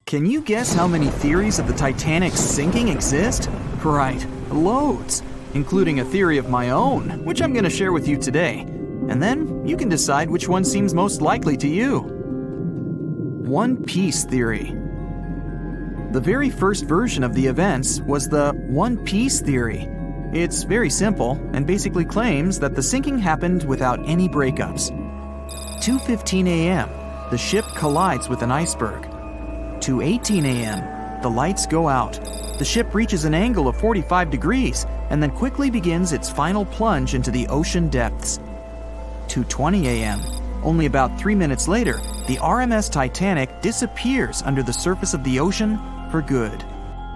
Can you guess how many theories of the Titanic's sinking exist? Right, loads, including a theory of my own, which I'm going to share with you today. And then you can decide which one seems most likely to you. One Piece theory. The very first version of the events was the One Piece theory. It's very simple and basically claims that the sinking happened without any breakups. 2:15 a.m., the ship collides with an iceberg. 2:18 a.m., the lights go out. The ship reaches an angle of 45 degrees and then quickly begins its final plunge into the ocean depths. 2:20 a.m., only about 3 minutes later, the RMS Titanic disappears under the surface of the ocean for good.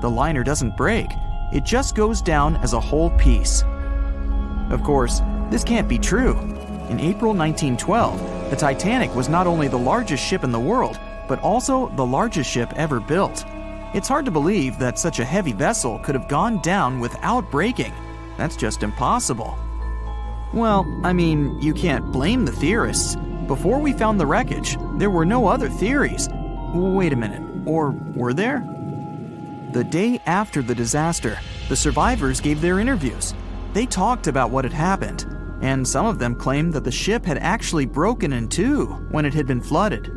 The liner doesn't break, it just goes down as a whole piece. Of course, this can't be true. In April 1912, the Titanic was not only the largest ship in the world, but also the largest ship ever built. It's hard to believe that such a heavy vessel could have gone down without breaking. That's just impossible. Well, I mean, you can't blame the theorists. Before we found the wreckage, there were no other theories. Wait a minute, or were there? The day after the disaster, the survivors gave their interviews. They talked about what had happened, and some of them claimed that the ship had actually broken in two when it had been flooded.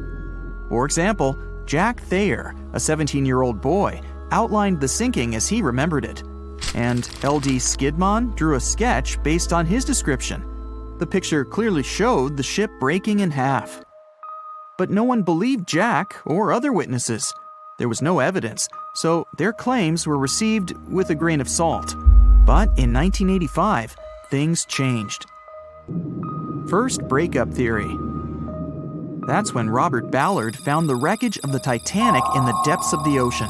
For example, Jack Thayer, a 17-year-old boy, outlined the sinking as he remembered it, and L.D. Skidmon drew a sketch based on his description. The picture clearly showed the ship breaking in half. But no one believed Jack or other witnesses. There was no evidence, so their claims were received with a grain of salt. But in 1985, things changed. First breakup theory. That's when Robert Ballard found the wreckage of the Titanic in the depths of the ocean.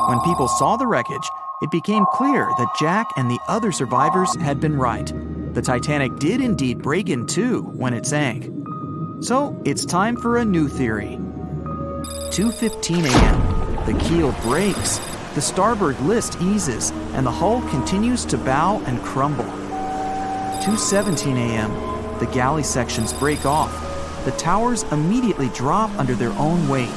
When people saw the wreckage, it became clear that Jack and the other survivors had been right. The Titanic did indeed break in two when it sank. So it's time for a new theory. 2:15 a.m. The keel breaks, the starboard list eases, and the hull continues to bow and crumble. 2:17 a.m. The galley sections break off. The towers immediately drop under their own weight.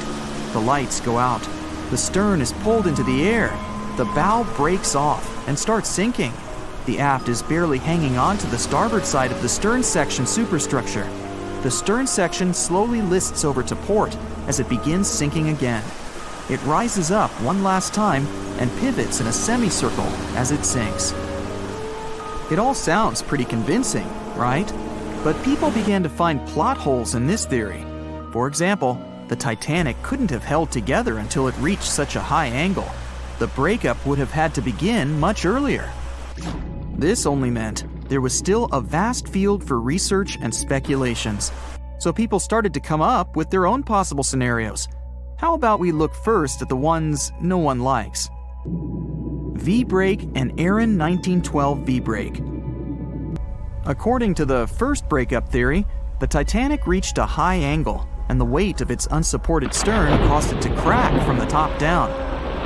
The lights go out. The stern is pulled into the air. The bow breaks off and starts sinking. The aft is barely hanging on to the starboard side of the stern section superstructure. The stern section slowly lists over to port as it begins sinking again. It rises up one last time and pivots in a semicircle as it sinks. It all sounds pretty convincing, right? But people began to find plot holes in this theory. For example, the Titanic couldn't have held together until it reached such a high angle. The breakup would have had to begin much earlier. This only meant there was still a vast field for research and speculations. So people started to come up with their own possible scenarios. How about we look first at the ones no one likes? V-break and Aaron 1912 V-break. According to the first breakup theory, the Titanic reached a high angle, and the weight of its unsupported stern caused it to crack from the top down.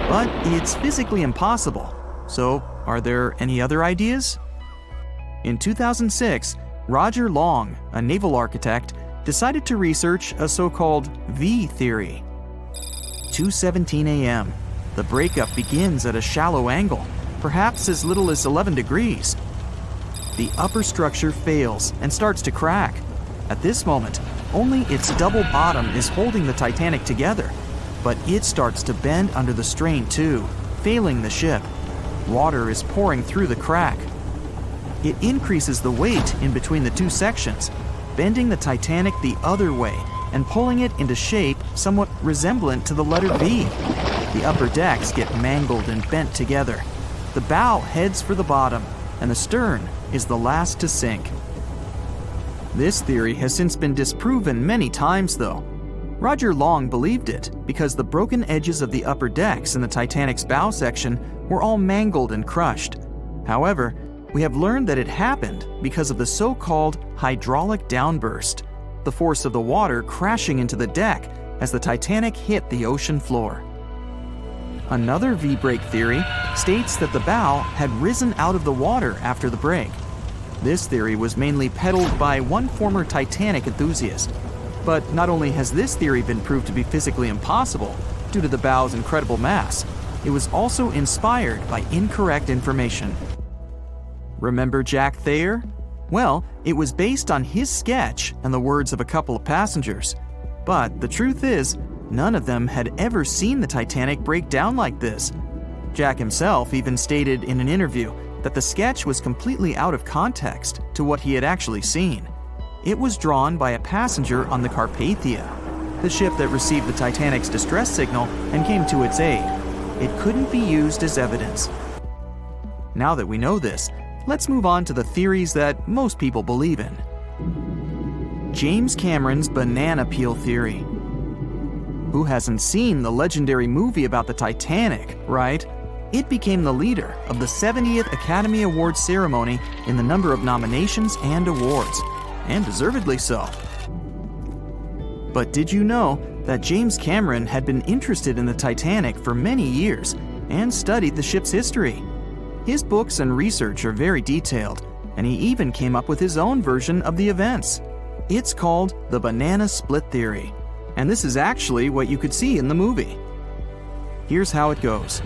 But it's physically impossible. So, are there any other ideas? In 2006, Roger Long, a naval architect, decided to research a so-called V theory. 2:17 a.m. The breakup begins at a shallow angle, perhaps as little as 11 degrees. The upper structure fails and starts to crack. At this moment, only its double bottom is holding the Titanic together, but it starts to bend under the strain too, failing the ship. Water is pouring through the crack. It increases the weight in between the two sections, bending the Titanic the other way and pulling it into shape somewhat resemblant to the letter V. The upper decks get mangled and bent together. The bow heads for the bottom, and the stern is the last to sink. This theory has since been disproven many times, though. Roger Long believed it because the broken edges of the upper decks in the Titanic's bow section were all mangled and crushed. However, we have learned that it happened because of the so-called hydraulic downburst, the force of the water crashing into the deck as the Titanic hit the ocean floor. Another V-break theory states that the bow had risen out of the water after the break. This theory was mainly peddled by one former Titanic enthusiast. But not only has this theory been proved to be physically impossible, due to the bow's incredible mass. It was also inspired by incorrect information. Remember Jack Thayer? Well, it was based on his sketch and the words of a couple of passengers. But the truth is, none of them had ever seen the Titanic break down like this. Jack himself even stated in an interview that the sketch was completely out of context to what he had actually seen. It was drawn by a passenger on the Carpathia, the ship that received the Titanic's distress signal and came to its aid. It couldn't be used as evidence. Now that we know this, let's move on to the theories that most people believe in. James Cameron's banana peel theory. Who hasn't seen the legendary movie about the Titanic, right? It became the leader of the 70th Academy Awards ceremony in the number of nominations and awards, and deservedly so. But did you know that James Cameron had been interested in the Titanic for many years and studied the ship's history? His books and research are very detailed, and he even came up with his own version of the events. It's called the banana split theory, and this is actually what you could see in the movie. Here's how it goes.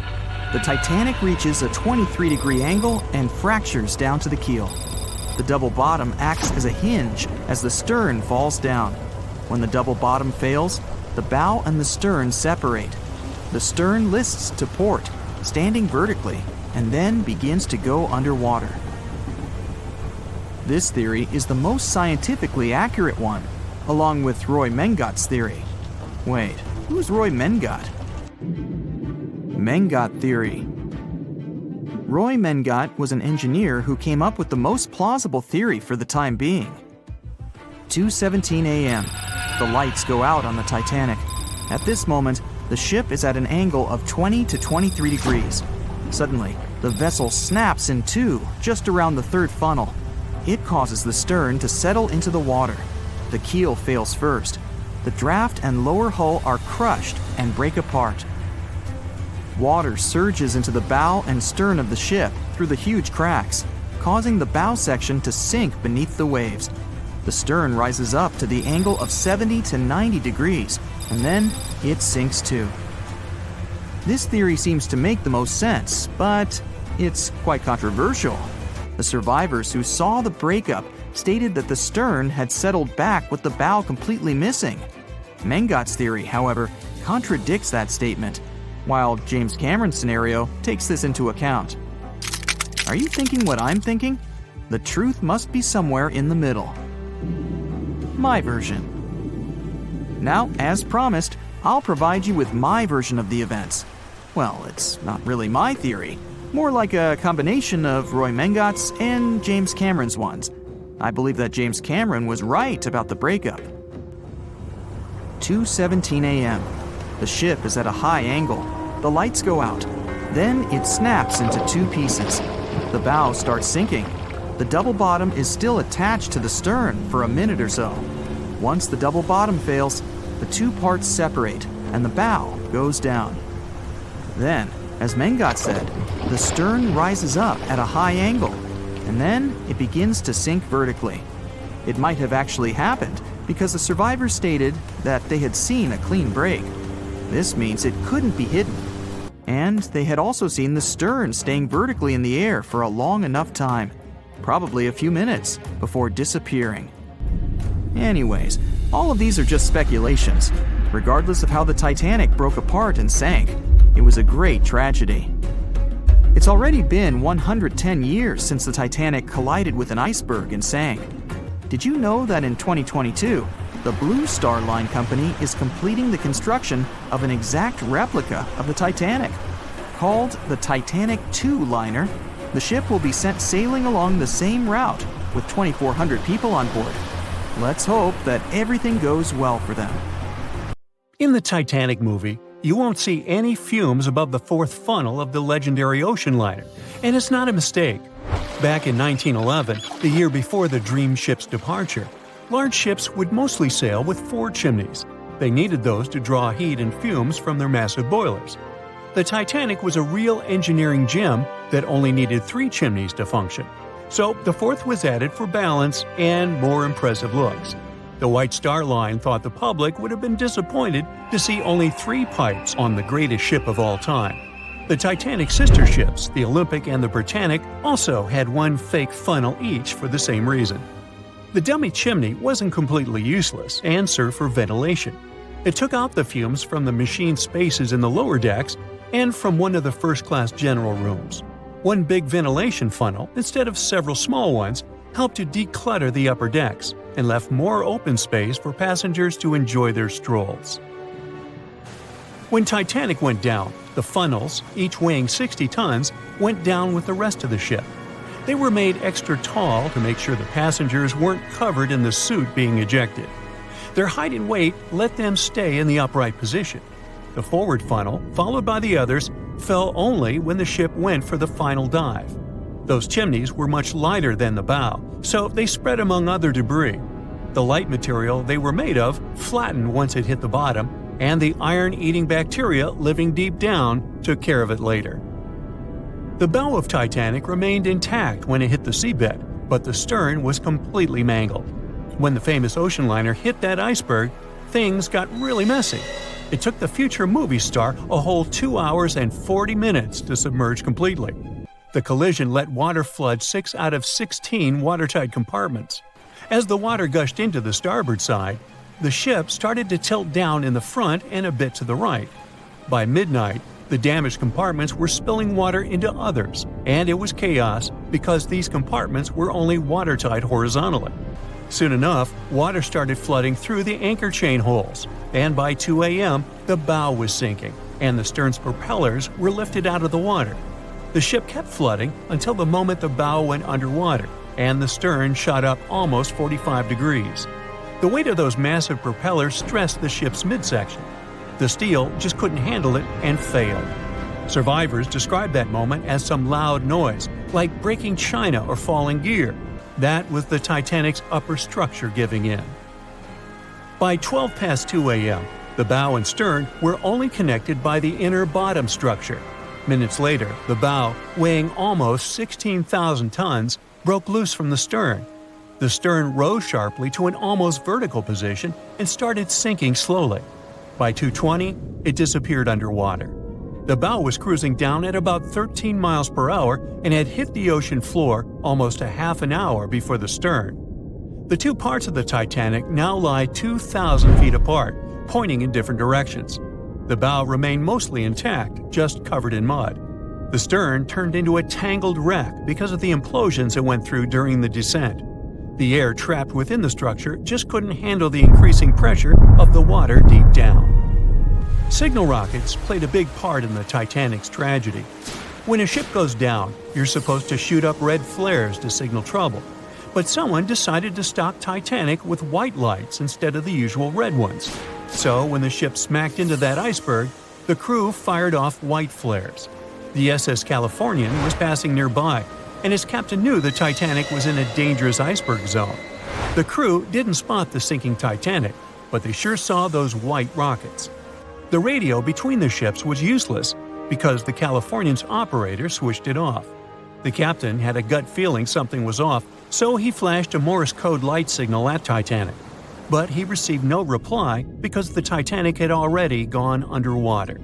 The Titanic reaches a 23-degree angle and fractures down to the keel. The double bottom acts as a hinge as the stern falls down. When the double bottom fails, the bow and the stern separate. The stern lists to port, standing vertically, and then begins to go underwater. This theory is the most scientifically accurate one, along with Roy Mengat's theory. Wait, who's Roy Mengat? Mengat theory. Roy Mengat was an engineer who came up with the most plausible theory for the time being. 2:17 a.m. The lights go out on the Titanic. At this moment, the ship is at an angle of 20 to 23 degrees. Suddenly, the vessel snaps in two just around the third funnel. It causes the stern to settle into the water. The keel fails first. The draft and lower hull are crushed and break apart. Water surges into the bow and stern of the ship through the huge cracks, causing the bow section to sink beneath the waves. The stern rises up to the angle of 70 to 90 degrees, and then it sinks too. This theory seems to make the most sense, but it's quite controversial. The survivors who saw the breakup stated that the stern had settled back with the bow completely missing. Mengat's theory, however, contradicts that statement, while James Cameron's scenario takes this into account. Are you thinking what I'm thinking? The truth must be somewhere in the middle. My version. Now, as promised, I'll provide you with my version of the events. Well, it's not really my theory, more like a combination of Roy Mengat's and James Cameron's ones. I believe that James Cameron was right about the breakup. 2:17 a.m. The ship is at a high angle. The lights go out. Then it snaps into two pieces. The bow starts sinking. The double bottom is still attached to the stern for a minute or so. Once the double bottom fails, the two parts separate and the bow goes down. Then, as Mengat said, the stern rises up at a high angle, and then it begins to sink vertically. It might have actually happened because the survivors stated that they had seen a clean break. This means it couldn't be hidden. And they had also seen the stern staying vertically in the air for a long enough time, probably a few minutes, before disappearing. Anyways, all of these are just speculations. Regardless of how the Titanic broke apart and sank, it was a great tragedy. It's already been 110 years since the Titanic collided with an iceberg and sank. Did you know that in 2022, the Blue Star Line Company is completing the construction of an exact replica of the Titanic? Called the Titanic II liner, the ship will be sent sailing along the same route with 2,400 people on board. Let's hope that everything goes well for them. In the Titanic movie, you won't see any fumes above the fourth funnel of the legendary ocean liner, and it's not a mistake. Back in 1911, the year before the Dream ship's departure, large ships would mostly sail with 4 chimneys. They needed those to draw heat and fumes from their massive boilers. The Titanic was a real engineering gem that only needed 3 chimneys to function. So the fourth was added for balance and more impressive looks. The White Star Line thought the public would have been disappointed to see only 3 pipes on the greatest ship of all time. The Titanic's sister ships, the Olympic and the Britannic, also had 1 fake funnel each for the same reason. The dummy chimney wasn't completely useless and served for ventilation. It took out the fumes from the machine spaces in the lower decks and from one of the first-class general rooms. 1 big ventilation funnel, instead of several small ones, helped to declutter the upper decks and left more open space for passengers to enjoy their strolls. When Titanic went down, the funnels, each weighing 60 tons, went down with the rest of the ship. They were made extra tall to make sure the passengers weren't covered in the suit being ejected. Their height and weight let them stay in the upright position. The forward funnel, followed by the others, fell only when the ship went for the final dive. Those chimneys were much lighter than the bow, so they spread among other debris. The light material they were made of flattened once it hit the bottom, and the iron-eating bacteria living deep down took care of it later. The bow of Titanic remained intact when it hit the seabed, but the stern was completely mangled. When the famous ocean liner hit that iceberg, things got really messy. It took the future movie star a whole 2 hours and 40 minutes to submerge completely. The collision let water flood 6 out of 16 watertight compartments. As the water gushed into the starboard side, the ship started to tilt down in the front and a bit to the right. By midnight, the damaged compartments were spilling water into others, and it was chaos because these compartments were only watertight horizontally. Soon enough, water started flooding through the anchor chain holes, and by 2 a.m., the bow was sinking, and the stern's propellers were lifted out of the water. The ship kept flooding until the moment the bow went underwater, and the stern shot up almost 45 degrees. The weight of those massive propellers stressed the ship's midsection. The steel just couldn't handle it and failed. Survivors described that moment as some loud noise, like breaking china or falling gear. That was the Titanic's upper structure giving in. By 12 past 2 a.m., the bow and stern were only connected by the inner bottom structure. Minutes later, the bow, weighing almost 16,000 tons, broke loose from the stern. The stern rose sharply to an almost vertical position and started sinking slowly. By 2:20, it disappeared underwater. The bow was cruising down at about 13 miles per hour and had hit the ocean floor almost a half an hour before the stern. The 2 parts of the Titanic now lie 2,000 feet apart, pointing in different directions. The bow remained mostly intact, just covered in mud. The stern turned into a tangled wreck because of the implosions it went through during the descent. The air trapped within the structure just couldn't handle the increasing pressure of the water deep down. Signal rockets played a big part in the Titanic's tragedy. When a ship goes down, you're supposed to shoot up red flares to signal trouble. But someone decided to stock Titanic with white lights instead of the usual red ones. So when the ship smacked into that iceberg, the crew fired off white flares. The SS Californian was passing nearby, and its captain knew the Titanic was in a dangerous iceberg zone. The crew didn't spot the sinking Titanic, but they sure saw those white rockets. The radio between the ships was useless because the Californian's operator switched it off. The captain had a gut feeling something was off, so he flashed a Morse code light signal at Titanic. But he received no reply because the Titanic had already gone underwater.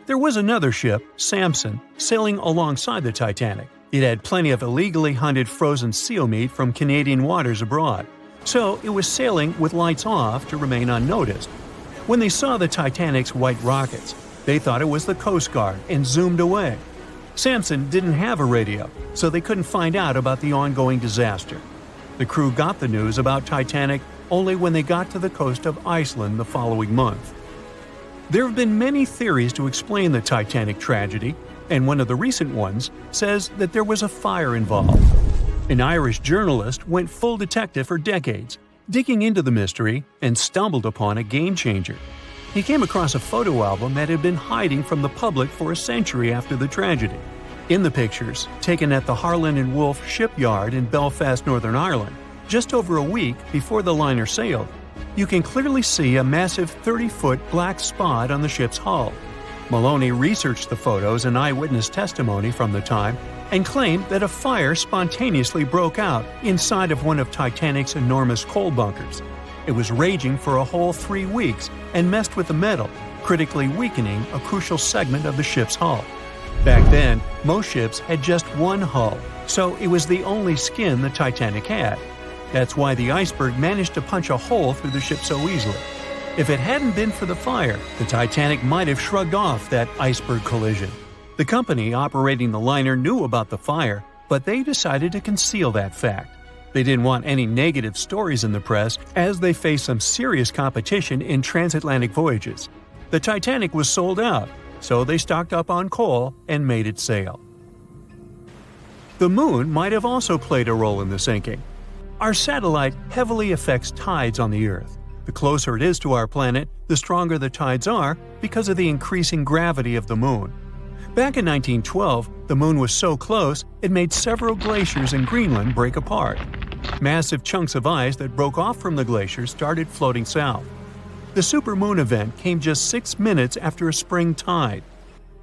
There was another ship, Samson, sailing alongside the Titanic. It had plenty of illegally hunted frozen seal meat from Canadian waters abroad, so it was sailing with lights off to remain unnoticed. When they saw the Titanic's white rockets, they thought it was the Coast Guard and zoomed away. Samson didn't have a radio, so they couldn't find out about the ongoing disaster. The crew got the news about Titanic only when they got to the coast of Iceland the following month. There have been many theories to explain the Titanic tragedy, and one of the recent ones says that there was a fire involved. An Irish journalist went full detective for decades, digging into the mystery, and stumbled upon a game-changer. He came across a photo album that had been hiding from the public for a century after the tragedy. In the pictures, taken at the Harland and Wolff shipyard in Belfast, Northern Ireland, just over a week before the liner sailed, you can clearly see a massive 30-foot black spot on the ship's hull. Maloney researched the photos and eyewitness testimony from the time and claimed that a fire spontaneously broke out inside of one of Titanic's enormous coal bunkers. It was raging for a whole 3 weeks and messed with the metal, critically weakening a crucial segment of the ship's hull. Back then, most ships had just one hull, so it was the only skin the Titanic had. That's why the iceberg managed to punch a hole through the ship so easily. If it hadn't been for the fire, the Titanic might have shrugged off that iceberg collision. The company operating the liner knew about the fire, but they decided to conceal that fact. They didn't want any negative stories in the press as they faced some serious competition in transatlantic voyages. The Titanic was sold out, so they stocked up on coal and made it sail. The moon might have also played a role in the sinking. Our satellite heavily affects tides on the Earth. The closer it is to our planet, the stronger the tides are because of the increasing gravity of the moon. Back in 1912, the moon was so close it made several glaciers in Greenland break apart. Massive chunks of ice that broke off from the glaciers started floating south. The supermoon event came just 6 minutes after a spring tide.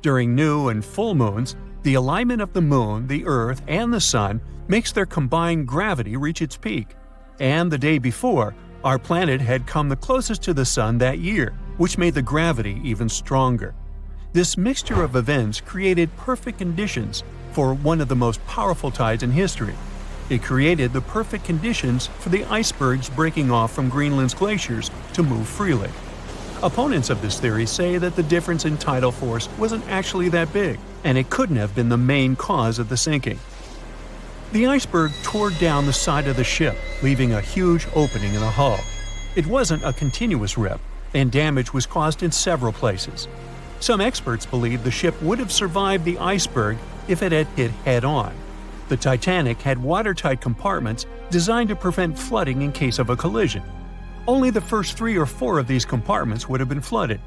During new and full moons, the alignment of the moon, the Earth, and the Sun makes their combined gravity reach its peak. And the day before, our planet had come the closest to the Sun that year, which made the gravity even stronger. This mixture of events created perfect conditions for one of the most powerful tides in history. It created the perfect conditions for the icebergs breaking off from Greenland's glaciers to move freely. Opponents of this theory say that the difference in tidal force wasn't actually that big, and it couldn't have been the main cause of the sinking. The iceberg tore down the side of the ship, leaving a huge opening in the hull. It wasn't a continuous rip, and damage was caused in several places. Some experts believe the ship would have survived the iceberg if it had hit head-on. The Titanic had watertight compartments designed to prevent flooding in case of a collision. Only the first 3 or 4 of these compartments would have been flooded.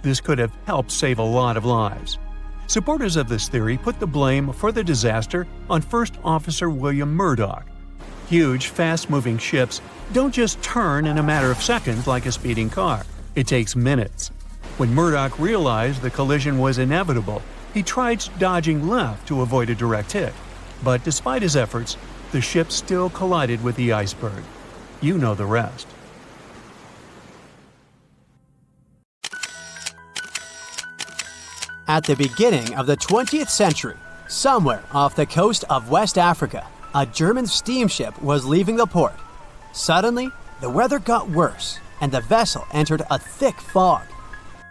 This could have helped save a lot of lives. Supporters of this theory put the blame for the disaster on First Officer William Murdoch. Huge, fast-moving ships don't just turn in a matter of seconds like a speeding car. It takes minutes. When Murdoch realized the collision was inevitable, he tried dodging left to avoid a direct hit. But despite his efforts, the ship still collided with the iceberg. You know the rest. At the beginning of the 20th century, somewhere off the coast of West Africa, a German steamship was leaving the port. Suddenly, the weather got worse, and the vessel entered a thick fog.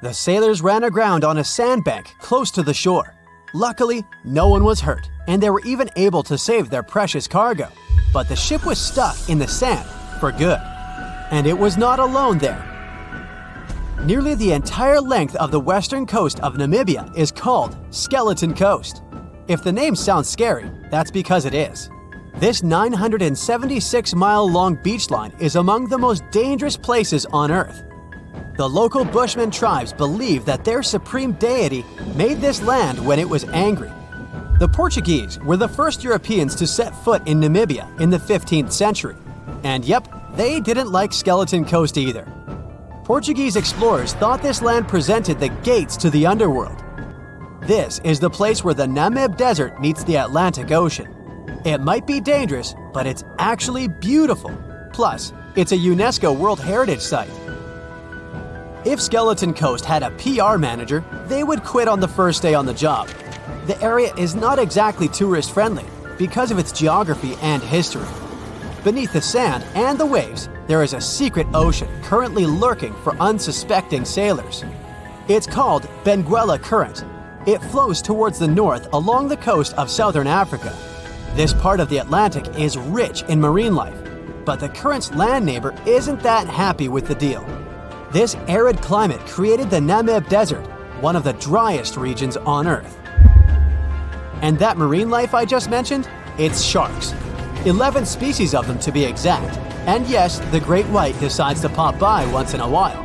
The sailors ran aground on a sandbank close to the shore. Luckily, no one was hurt, and they were even able to save their precious cargo. But the ship was stuck in the sand for good. And it was not alone there. Nearly the entire length of the western coast of Namibia is called Skeleton Coast. If the name sounds scary, that's because it is. This 976-mile-long beach line is among the most dangerous places on Earth. The local Bushman tribes believe that their supreme deity made this land when it was angry. The Portuguese were the first Europeans to set foot in Namibia in the 15th century. And yep, they didn't like Skeleton Coast either. Portuguese explorers thought this land presented the gates to the underworld. This is the place where the Namib Desert meets the Atlantic Ocean. It might be dangerous, but it's actually beautiful. Plus, it's a UNESCO World Heritage Site. If Skeleton Coast had a PR manager, they would quit on the first day on the job. The area is not exactly tourist-friendly because of its geography and history. Beneath the sand and the waves, there is a secret ocean currently lurking for unsuspecting sailors. It's called Benguela Current. It flows towards the north along the coast of southern Africa. This part of the Atlantic is rich in marine life, but the current's land neighbor isn't that happy with the deal. This arid climate created the Namib Desert, one of the driest regions on Earth. And that marine life I just mentioned? It's sharks. 11 species of them to be exact. And yes, the great white decides to pop by once in a while.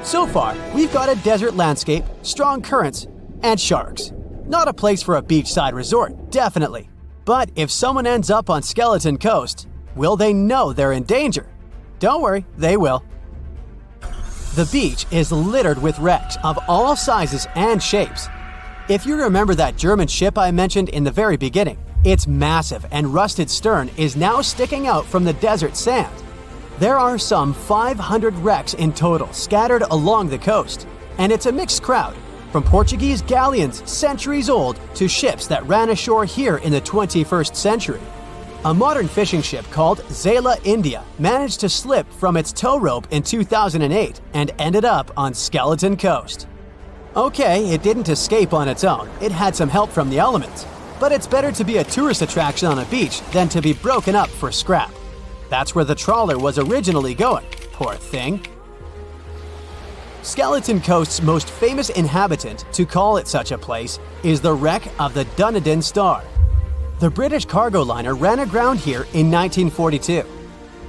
So far, we've got a desert landscape, strong currents, and sharks. Not a place for a beachside resort, definitely. But if someone ends up on Skeleton Coast, will they know they're in danger? Don't worry, they will. The beach is littered with wrecks of all sizes and shapes. If you remember that German ship I mentioned in the very beginning, its massive and rusted stern is now sticking out from the desert sand. There are some 500 wrecks in total scattered along the coast, and it's a mixed crowd, from Portuguese galleons centuries old to ships that ran ashore here in the 21st century. A modern fishing ship called Zela India managed to slip from its tow rope in 2008 and ended up on Skeleton Coast. Okay, it didn't escape on its own, it had some help from the elements, but it's better to be a tourist attraction on a beach than to be broken up for scrap. That's where the trawler was originally going, poor thing. Skeleton Coast's most famous inhabitant, to call it such a place, is the wreck of the Dunedin Star. The British cargo liner ran aground here in 1942.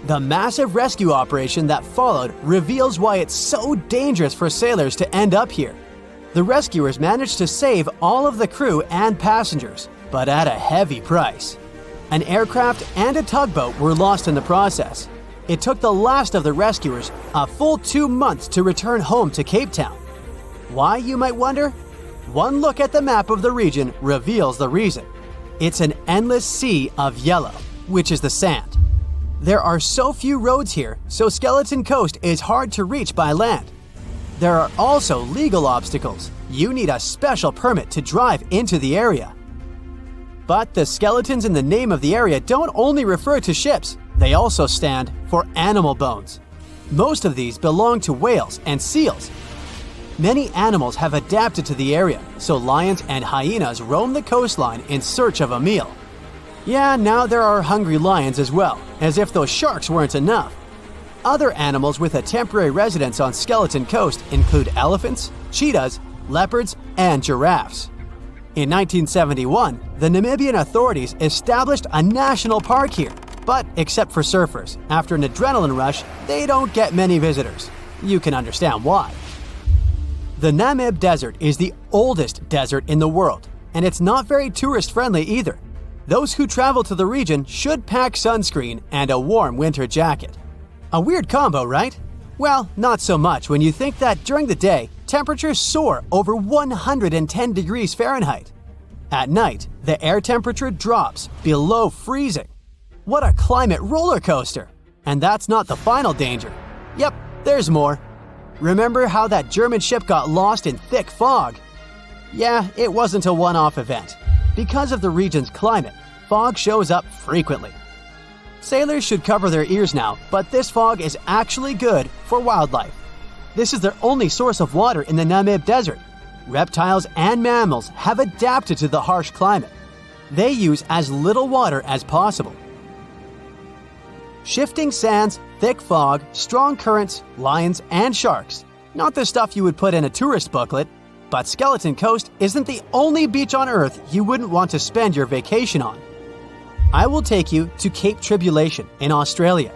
The massive rescue operation that followed reveals why it's so dangerous for sailors to end up here. The rescuers managed to save all of the crew and passengers, but at a heavy price. An aircraft and a tugboat were lost in the process. It took the last of the rescuers a full 2 months to return home to Cape Town. Why, you might wonder? One look at the map of the region reveals the reason. It's an endless sea of yellow, which is the sand. There are so few roads here, so Skeleton Coast is hard to reach by land. There are also legal obstacles. You need a special permit to drive into the area. But the skeletons in the name of the area don't only refer to ships, they also stand for animal bones. Most of these belong to whales and seals. Many animals have adapted to the area, so lions and hyenas roam the coastline in search of a meal. Yeah, now there are hungry lions as well, as if those sharks weren't enough. Other animals with a temporary residence on Skeleton Coast include elephants, cheetahs, leopards, and giraffes. In 1971, the Namibian authorities established a national park here, but except for surfers, after an adrenaline rush, they don't get many visitors. You can understand why. The Namib Desert is the oldest desert in the world, and it's not very tourist-friendly either. Those who travel to the region should pack sunscreen and a warm winter jacket. A weird combo, right? Well, not so much when you think that during the day, temperatures soar over 110 degrees Fahrenheit. At night, the air temperature drops below freezing. What a climate roller coaster! And that's not the final danger. Yep, there's more. Remember how that German ship got lost in thick fog? Yeah, it wasn't a one-off event. Because of the region's climate, fog shows up frequently. Sailors should cover their ears now, but this fog is actually good for wildlife. This is their only source of water in the Namib Desert. Reptiles and mammals have adapted to the harsh climate. They use as little water as possible. Shifting sands, thick fog, strong currents, lions, and sharks. Not the stuff you would put in a tourist booklet, but Skeleton Coast isn't the only beach on Earth you wouldn't want to spend your vacation on. I will take you to Cape Tribulation in Australia.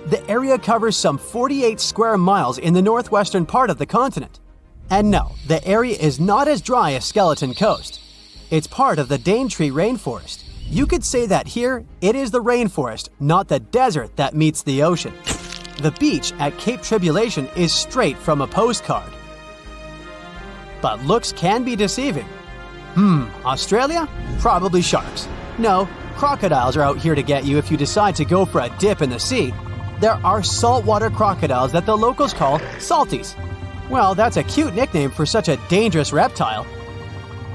The area covers some 48 square miles in the northwestern part of the continent. And no, the area is not as dry as Skeleton Coast. It's part of the Daintree rainforest. You could say that here, it is the rainforest, not the desert that meets the ocean. The beach at Cape Tribulation is straight from a postcard. But looks can be deceiving. Australia? Probably sharks. No, crocodiles are out here to get you if you decide to go for a dip in the sea. There are saltwater crocodiles that the locals call salties. Well, that's a cute nickname for such a dangerous reptile.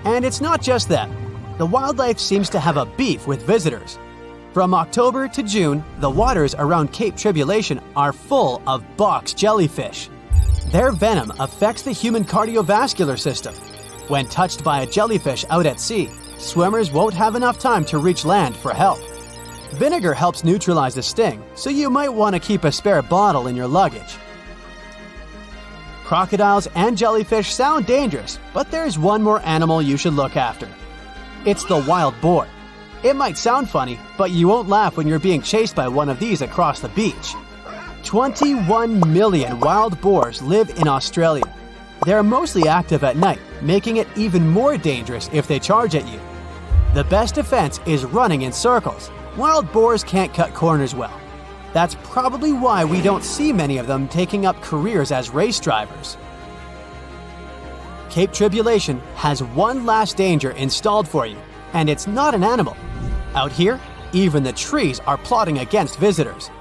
And it's not just them. The wildlife seems to have a beef with visitors. From October to June, the waters around Cape Tribulation are full of box jellyfish. Their venom affects the human cardiovascular system. When touched by a jellyfish out at sea, swimmers won't have enough time to reach land for help. Vinegar helps neutralize the sting, so you might want to keep a spare bottle in your luggage. Crocodiles and jellyfish sound dangerous, but there's one more animal you should look after. It's the wild boar. It might sound funny, but you won't laugh when you're being chased by one of these across the beach. 21 million wild boars live in Australia. They're mostly active at night, making it even more dangerous if they charge at you. The best defense is running in circles. Wild boars can't cut corners well. That's probably why we don't see many of them taking up careers as race drivers. Cape Tribulation has one last danger installed for you, and it's not an animal. Out here, even the trees are plotting against visitors.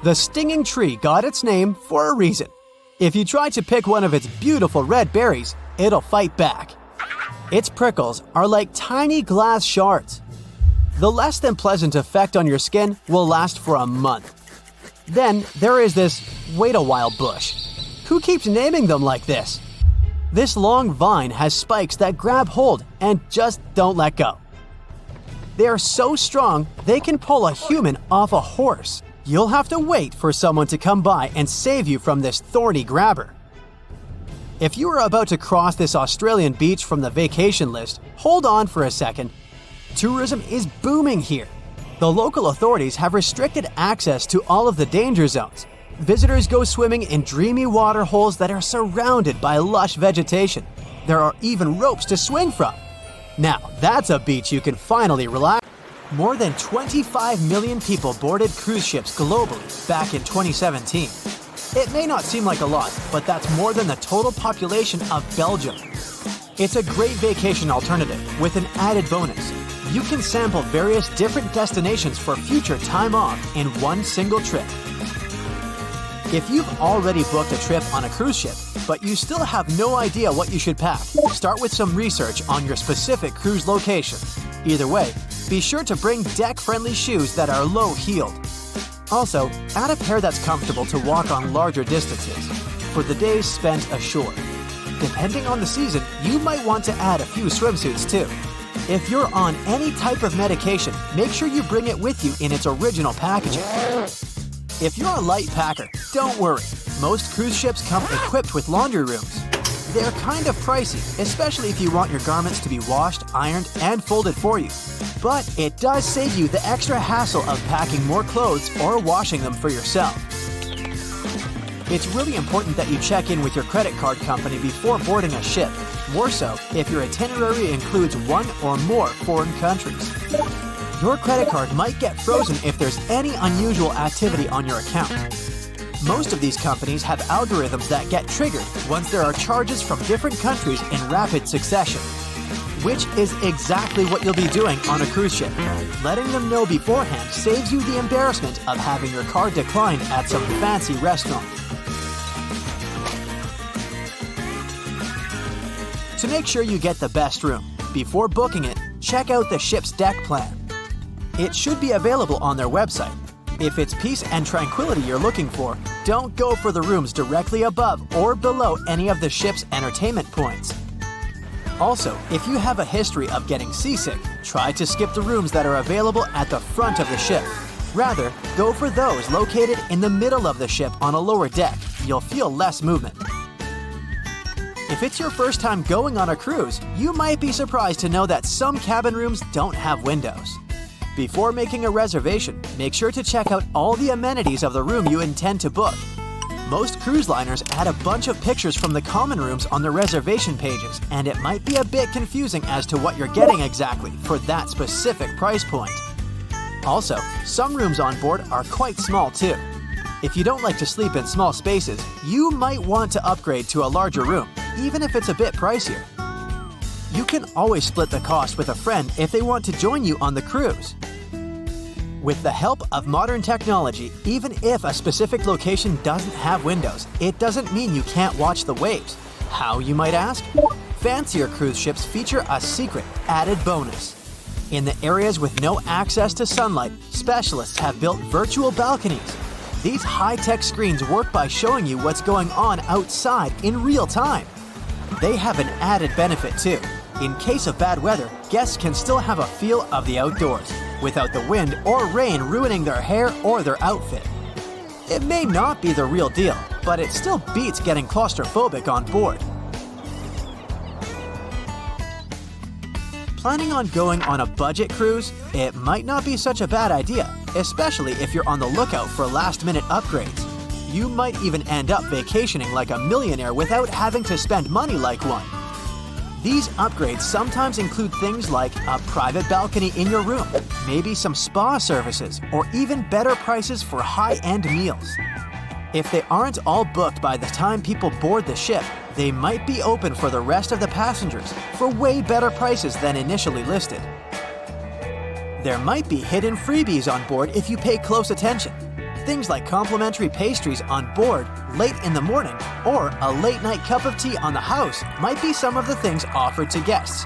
The stinging tree got its name for a reason. If you try to pick one of its beautiful red berries, it'll fight back. Its prickles are like tiny glass shards. The less than pleasant effect on your skin will last for a month. Then there is this wait a while bush. Who keeps naming them like this? This long vine has spikes that grab hold and just don't let go. They are so strong they can pull a human off a horse. You'll have to wait for someone to come by and save you from this thorny grabber. If you are about to cross this Australian beach from the vacation list, hold on for a second. Tourism is booming here. The local authorities have restricted access to all of the danger zones. Visitors go swimming in dreamy water holes that are surrounded by lush vegetation. There are even ropes to swing from. Now, that's a beach you can finally relax. More than 25 million people boarded cruise ships globally back in 2017. It may not seem like a lot, but that's more than the total population of Belgium. It's a great vacation alternative with an added bonus. You can sample various different destinations for future time off in one single trip. If you've already booked a trip on a cruise ship, but you still have no idea what you should pack, start with some research on your specific cruise location. Either way, be sure to bring deck-friendly shoes that are low-heeled. Also, add a pair that's comfortable to walk on larger distances for the days spent ashore. Depending on the season, you might want to add a few swimsuits too. If you're on any type of medication, make sure you bring it with you in its original packaging. If you're a light packer, don't worry. Most cruise ships come equipped with laundry rooms. They're kind of pricey, especially if you want your garments to be washed, ironed, and folded for you. But it does save you the extra hassle of packing more clothes or washing them for yourself. It's really important that you check in with your credit card company before boarding a ship, more so if your itinerary includes one or more foreign countries. Your credit card might get frozen if there's any unusual activity on your account. Most of these companies have algorithms that get triggered once there are charges from different countries in rapid succession, which is exactly what you'll be doing on a cruise ship. Letting them know beforehand saves you the embarrassment of having your card declined at some fancy restaurant. To make sure you get the best room, before booking it, check out the ship's deck plan. It should be available on their website. If it's peace and tranquility you're looking for, don't go for the rooms directly above or below any of the ship's entertainment points. Also, if you have a history of getting seasick, try to skip the rooms that are available at the front of the ship. Rather, go for those located in the middle of the ship on a lower deck. You'll feel less movement. If it's your first time going on a cruise, you might be surprised to know that some cabin rooms don't have windows. Before making a reservation, make sure to check out all the amenities of the room you intend to book. Most cruise liners add a bunch of pictures from the common rooms on their reservation pages, and it might be a bit confusing as to what you're getting exactly for that specific price point. Also, some rooms on board are quite small too. If you don't like to sleep in small spaces, you might want to upgrade to a larger room, even if it's a bit pricier. You can always split the cost with a friend if they want to join you on the cruise. With the help of modern technology, even if a specific location doesn't have windows, it doesn't mean you can't watch the waves. How, you might ask? Fancier cruise ships feature a secret added bonus. In the areas with no access to sunlight, specialists have built virtual balconies. These high-tech screens work by showing you what's going on outside in real time. They have an added benefit too. In case of bad weather, guests can still have a feel of the outdoors, without the wind or rain ruining their hair or their outfit. It may not be the real deal, but it still beats getting claustrophobic on board. Planning on going on a budget cruise? It might not be such a bad idea, especially if you're on the lookout for last-minute upgrades. You might even end up vacationing like a millionaire without having to spend money like one. These upgrades sometimes include things like a private balcony in your room, maybe some spa services, or even better prices for high-end meals. If they aren't all booked by the time people board the ship, they might be open for the rest of the passengers for way better prices than initially listed. There might be hidden freebies on board if you pay close attention. Things like complimentary pastries on board late in the morning or a late-night cup of tea on the house might be some of the things offered to guests.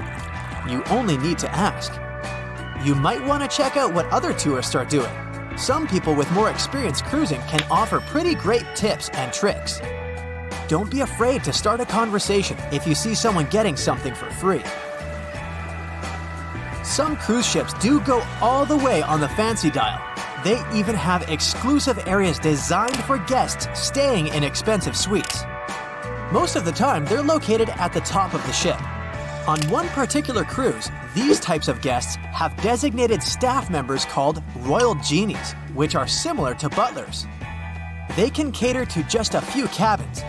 You only need to ask. You might want to check out what other tourists are doing. Some people with more experience cruising can offer pretty great tips and tricks. Don't be afraid to start a conversation if you see someone getting something for free. Some cruise ships do go all the way on the fancy dial. They even have exclusive areas designed for guests staying in expensive suites. Most of the time, they're located at the top of the ship. On one particular cruise, these types of guests have designated staff members called Royal Genies, which are similar to butlers. They can cater to just a few cabins.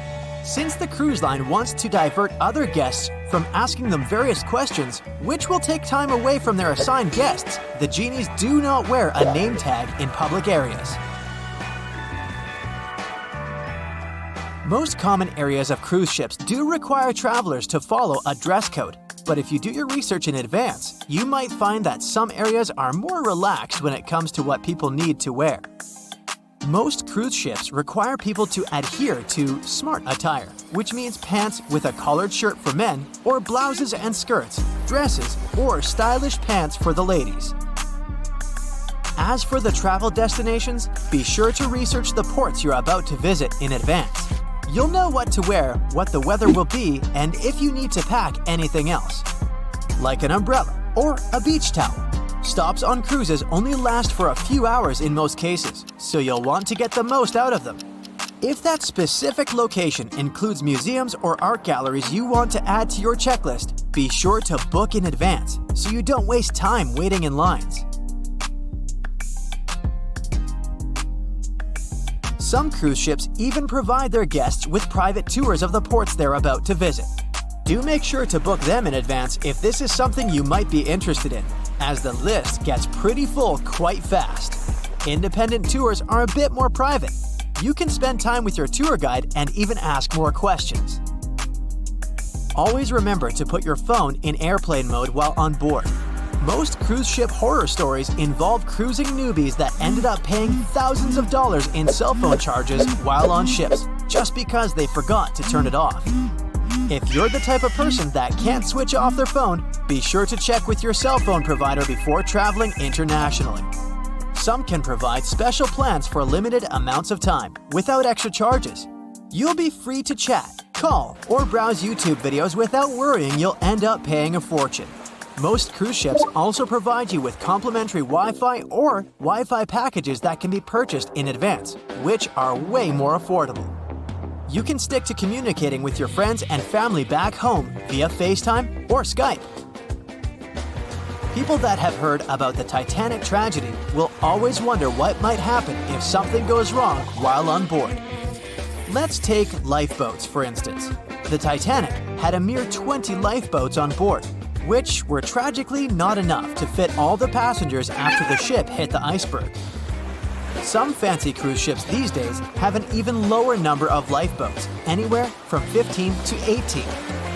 Since the cruise line wants to divert other guests from asking them various questions, which will take time away from their assigned guests, the genies do not wear a name tag in public areas. Most common areas of cruise ships do require travelers to follow a dress code, but if you do your research in advance, you might find that some areas are more relaxed when it comes to what people need to wear. Most cruise ships require people to adhere to smart attire, which means pants with a collared shirt for men, or blouses and skirts, dresses, or stylish pants for the ladies. As for the travel destinations, be sure to research the ports you're about to visit in advance. You'll know what to wear, what the weather will be, and if you need to pack anything else, like an umbrella or a beach towel. Stops on cruises only last for a few hours in most cases, so you'll want to get the most out of them. If that specific location includes museums or art galleries you want to add to your checklist, be sure to book in advance so you don't waste time waiting in lines. Some cruise ships even provide their guests with private tours of the ports they're about to visit. Do make sure to book them in advance if this is something you might be interested in, as the list gets pretty full quite fast. Independent tours are a bit more private. You can spend time with your tour guide and even ask more questions. Always remember to put your phone in airplane mode while on board. Most cruise ship horror stories involve cruising newbies that ended up paying thousands of dollars in cell phone charges while on ships, just because they forgot to turn it off. If you're the type of person that can't switch off their phone, be sure to check with your cell phone provider before traveling internationally. Some can provide special plans for limited amounts of time, without extra charges. You'll be free to chat, call, or browse YouTube videos without worrying you'll end up paying a fortune. Most cruise ships also provide you with complimentary Wi-Fi or Wi-Fi packages that can be purchased in advance, which are way more affordable. You can stick to communicating with your friends and family back home via FaceTime or Skype. People that have heard about the Titanic tragedy will always wonder what might happen if something goes wrong while on board. Let's take lifeboats, for instance. The Titanic had a mere 20 lifeboats on board, which were tragically not enough to fit all the passengers after the ship hit the iceberg. Some fancy cruise ships these days have an even lower number of lifeboats, anywhere from 15 to 18.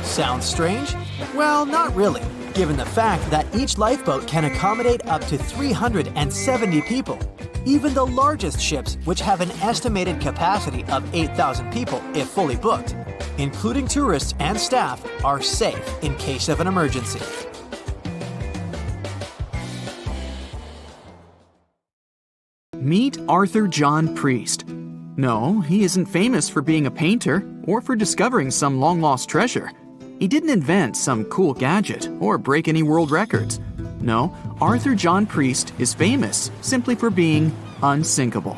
Sounds strange? Well, not really, given the fact that each lifeboat can accommodate up to 370 people. Even the largest ships, which have an estimated capacity of 8,000 people if fully booked, including tourists and staff, are safe in case of an emergency. Meet Arthur John Priest. No, he isn't famous for being a painter or for discovering some long-lost treasure. He didn't invent some cool gadget or break any world records. No, Arthur John Priest is famous simply for being unsinkable.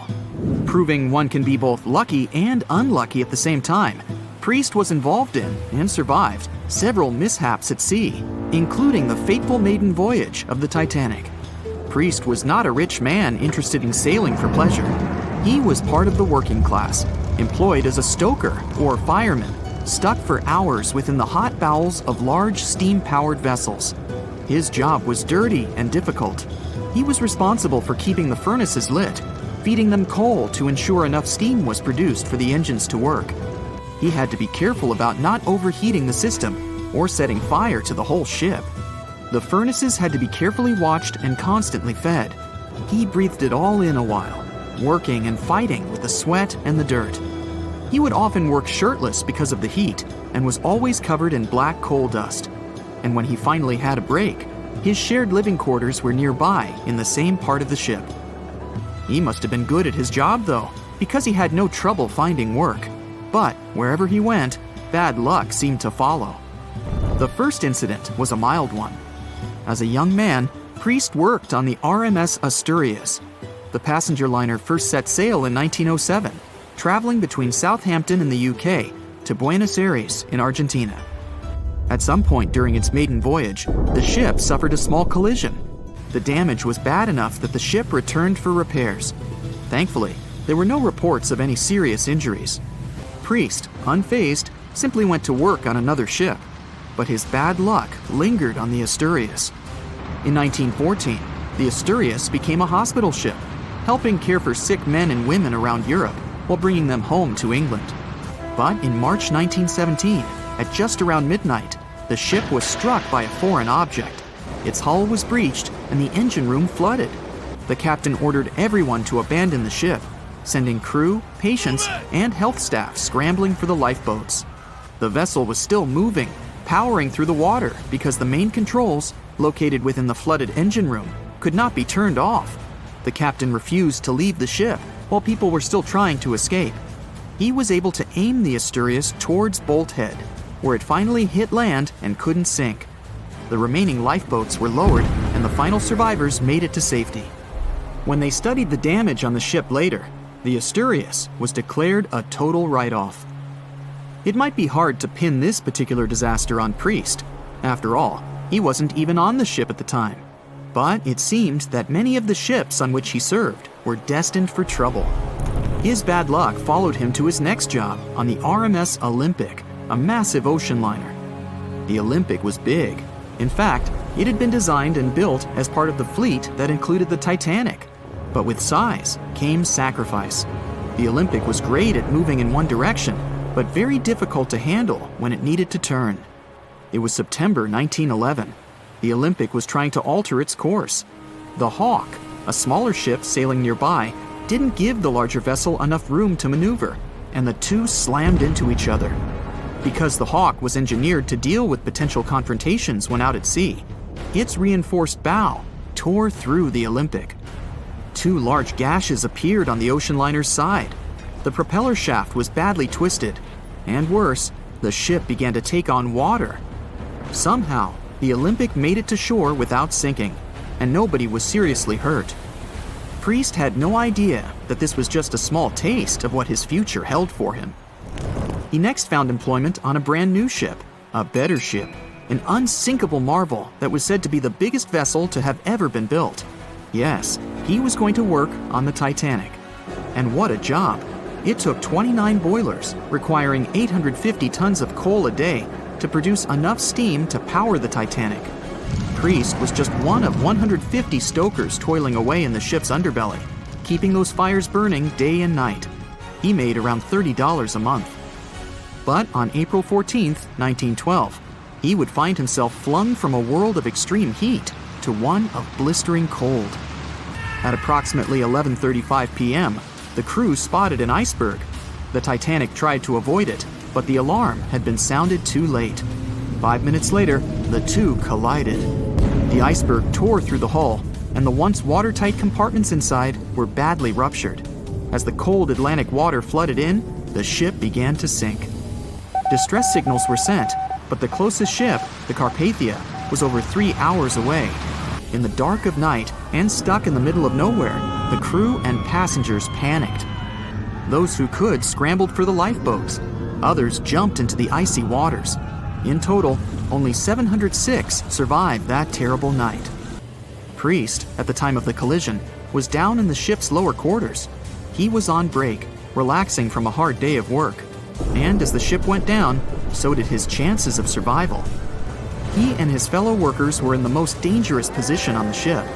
Proving one can be both lucky and unlucky at the same time, Priest was involved in and survived several mishaps at sea, including the fateful maiden voyage of the Titanic. Priest was not a rich man interested in sailing for pleasure. He was part of the working class, employed as a stoker or fireman, stuck for hours within the hot bowels of large steam-powered vessels. His job was dirty and difficult. He was responsible for keeping the furnaces lit, feeding them coal to ensure enough steam was produced for the engines to work. He had to be careful about not overheating the system or setting fire to the whole ship. The furnaces had to be carefully watched and constantly fed. He breathed it all in a while. working and fighting with the sweat and the dirt. He would often work shirtless because of the heat and was always covered in black coal dust. And when he finally had a break, his shared living quarters were nearby in the same part of the ship. He must have been good at his job, though, because he had no trouble finding work. But wherever he went, bad luck seemed to follow. The first incident was a mild one. As a young man, Priest worked on the RMS Asturias. The passenger liner first set sail in 1907, traveling between Southampton in the UK to Buenos Aires in Argentina. At some point during its maiden voyage, the ship suffered a small collision. The damage was bad enough that the ship returned for repairs. Thankfully, there were no reports of any serious injuries. Priest, unfazed, simply went to work on another ship, but his bad luck lingered on the Asturias. In 1914, the Asturias became a hospital ship, helping care for sick men and women around Europe while bringing them home to England. But in March 1917, at just around midnight, the ship was struck by a foreign object. Its hull was breached and the engine room flooded. The captain ordered everyone to abandon the ship, sending crew, patients, and health staff scrambling for the lifeboats. The vessel was still moving, powering through the water because the main controls, located within the flooded engine room, could not be turned off. The captain refused to leave the ship while people were still trying to escape. He was able to aim the Asturias towards Bolt Head, where it finally hit land and couldn't sink. The remaining lifeboats were lowered and the final survivors made it to safety. When they studied the damage on the ship later, the Asturias was declared a total write-off. It might be hard to pin this particular disaster on Priest. After all, he wasn't even on the ship at the time. But it seemed that many of the ships on which he served were destined for trouble. His bad luck followed him to his next job on the RMS Olympic, a massive ocean liner. The Olympic was big. In fact, it had been designed and built as part of the fleet that included the Titanic. But with size came sacrifice. The Olympic was great at moving in one direction, but very difficult to handle when it needed to turn. It was September 1911. The Olympic was trying to alter its course. The Hawk, a smaller ship sailing nearby, didn't give the larger vessel enough room to maneuver, and the two slammed into each other. Because the Hawk was engineered to deal with potential confrontations when out at sea, its reinforced bow tore through the Olympic. Two large gashes appeared on the ocean liner's side. The propeller shaft was badly twisted, and worse, the ship began to take on water. Somehow, the Olympic made it to shore without sinking, and nobody was seriously hurt. Priest had no idea that this was just a small taste of what his future held for him. He next found employment on a brand new ship, a better ship, an unsinkable marvel that was said to be the biggest vessel to have ever been built. Yes, he was going to work on the Titanic. And what a job! It took 29 boilers, requiring 850 tons of coal a day to produce enough steam to power the Titanic. Priest was just one of 150 stokers toiling away in the ship's underbelly, keeping those fires burning day and night. He made around $30 a month. But on April 14, 1912, he would find himself flung from a world of extreme heat to one of blistering cold. At approximately 11:35 p.m., the crew spotted an iceberg. The Titanic tried to avoid it, but the alarm had been sounded too late. 5 minutes later, the two collided. The iceberg tore through the hull, and the once watertight compartments inside were badly ruptured. As the cold Atlantic water flooded in, the ship began to sink. Distress signals were sent, but the closest ship, the Carpathia, was over 3 hours away. In the dark of night and stuck in the middle of nowhere, the crew and passengers panicked. Those who could scrambled for the lifeboats. Others jumped into the icy waters. In total, only 706 survived that terrible night. Priest, at the time of the collision, was down in the ship's lower quarters. He was on break, relaxing from a hard day of work. And as the ship went down, so did his chances of survival. He and his fellow workers were in the most dangerous position on the ship.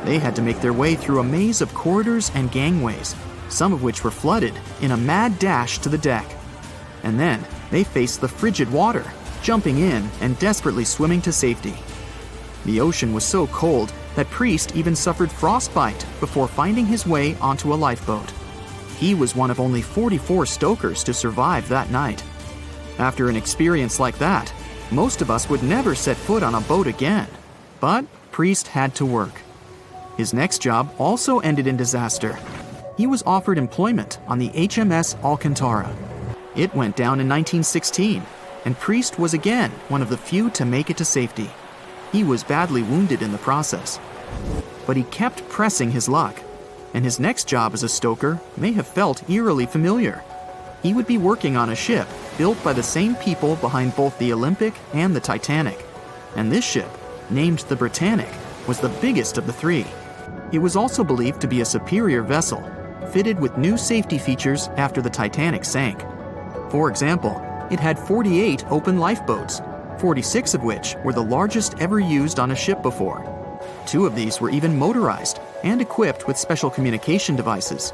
They had to make their way through a maze of corridors and gangways, some of which were flooded, in a mad dash to the deck. And then they faced the frigid water, jumping in and desperately swimming to safety. The ocean was so cold that Priest even suffered frostbite before finding his way onto a lifeboat. He was one of only 44 stokers to survive that night. After an experience like that, most of us would never set foot on a boat again. But Priest had to work. His next job also ended in disaster. He was offered employment on the HMS Alcantara. It went down in 1916, and Priest was again one of the few to make it to safety. He was badly wounded in the process. But he kept pressing his luck, and his next job as a stoker may have felt eerily familiar. He would be working on a ship built by the same people behind both the Olympic and the Titanic. And this ship, named the Britannic, was the biggest of the three. It was also believed to be a superior vessel, fitted with new safety features after the Titanic sank. For example, it had 48 open lifeboats, 46 of which were the largest ever used on a ship before. 2 of these were even motorized and equipped with special communication devices.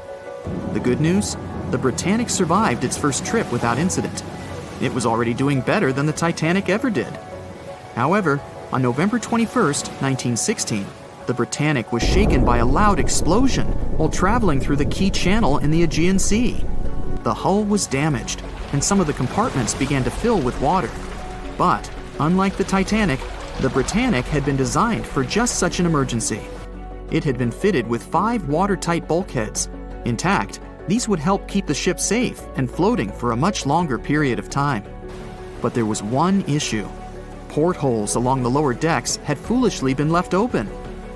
The good news? The Britannic survived its first trip without incident. It was already doing better than the Titanic ever did. However, on November 21st, 1916, the Britannic was shaken by a loud explosion while traveling through the key channel in the Aegean Sea. The hull was damaged, and some of the compartments began to fill with water. But, unlike the Titanic, the Britannic had been designed for just such an emergency. It had been fitted with 5 watertight bulkheads. Intact, these would help keep the ship safe and floating for a much longer period of time. But there was one issue. Portholes along the lower decks had foolishly been left open.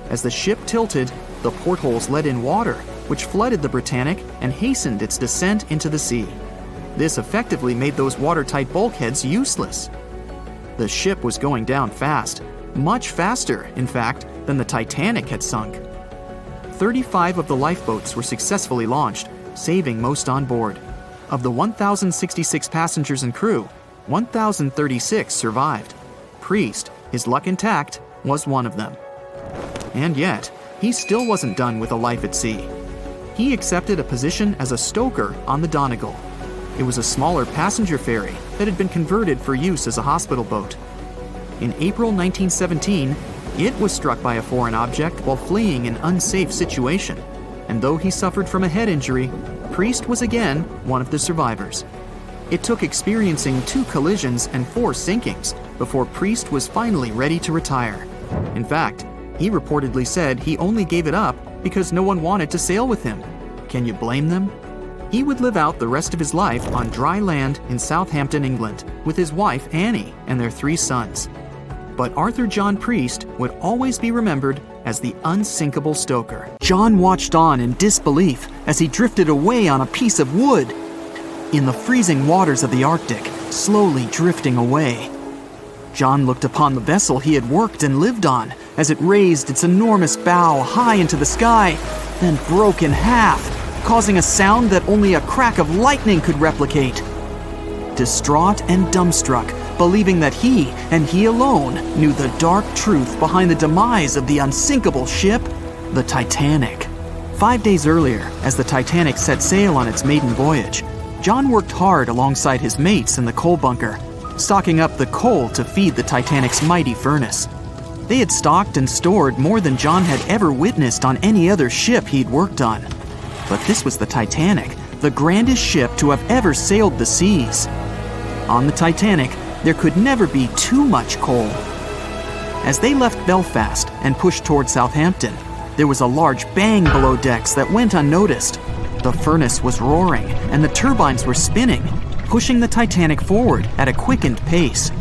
As the ship tilted, the portholes let in water, which flooded the Britannic and hastened its descent into the sea. This effectively made those watertight bulkheads useless. The ship was going down fast, much faster, in fact, than the Titanic had sunk. 35 of the lifeboats were successfully launched, saving most on board. Of the 1,066 passengers and crew, 1,036 survived. Priest, his luck intact, was one of them. And yet, he still wasn't done with a life at sea. He accepted a position as a stoker on the Donegal. It was a smaller passenger ferry that had been converted for use as a hospital boat. In April 1917, it was struck by a foreign object while fleeing an unsafe situation, and though he suffered from a head injury, Priest was again one of the survivors. It took experiencing 2 collisions and 4 sinkings before Priest was finally ready to retire. In fact, he reportedly said he only gave it up because no one wanted to sail with him. Can you blame them? He would live out the rest of his life on dry land in Southampton, England, with his wife Annie and their 3 sons. But Arthur John Priest would always be remembered as the unsinkable stoker. John watched on in disbelief as he drifted away on a piece of wood. In the freezing waters of the Arctic, slowly drifting away. John looked upon the vessel he had worked and lived on as it raised its enormous bow high into the sky, then broke in half, causing a sound that only a crack of lightning could replicate. Distraught and dumbstruck, believing that he, and he alone, knew the dark truth behind the demise of the unsinkable ship, the Titanic. 5 days earlier, as the Titanic set sail on its maiden voyage, John worked hard alongside his mates in the coal bunker, stocking up the coal to feed the Titanic's mighty furnace. They had stocked and stored more than John had ever witnessed on any other ship he'd worked on. But this was the Titanic, the grandest ship to have ever sailed the seas. On the Titanic, there could never be too much coal. As they left Belfast and pushed toward Southampton, there was a large bang below decks that went unnoticed. The furnace was roaring and the turbines were spinning, pushing the Titanic forward at a quickened pace.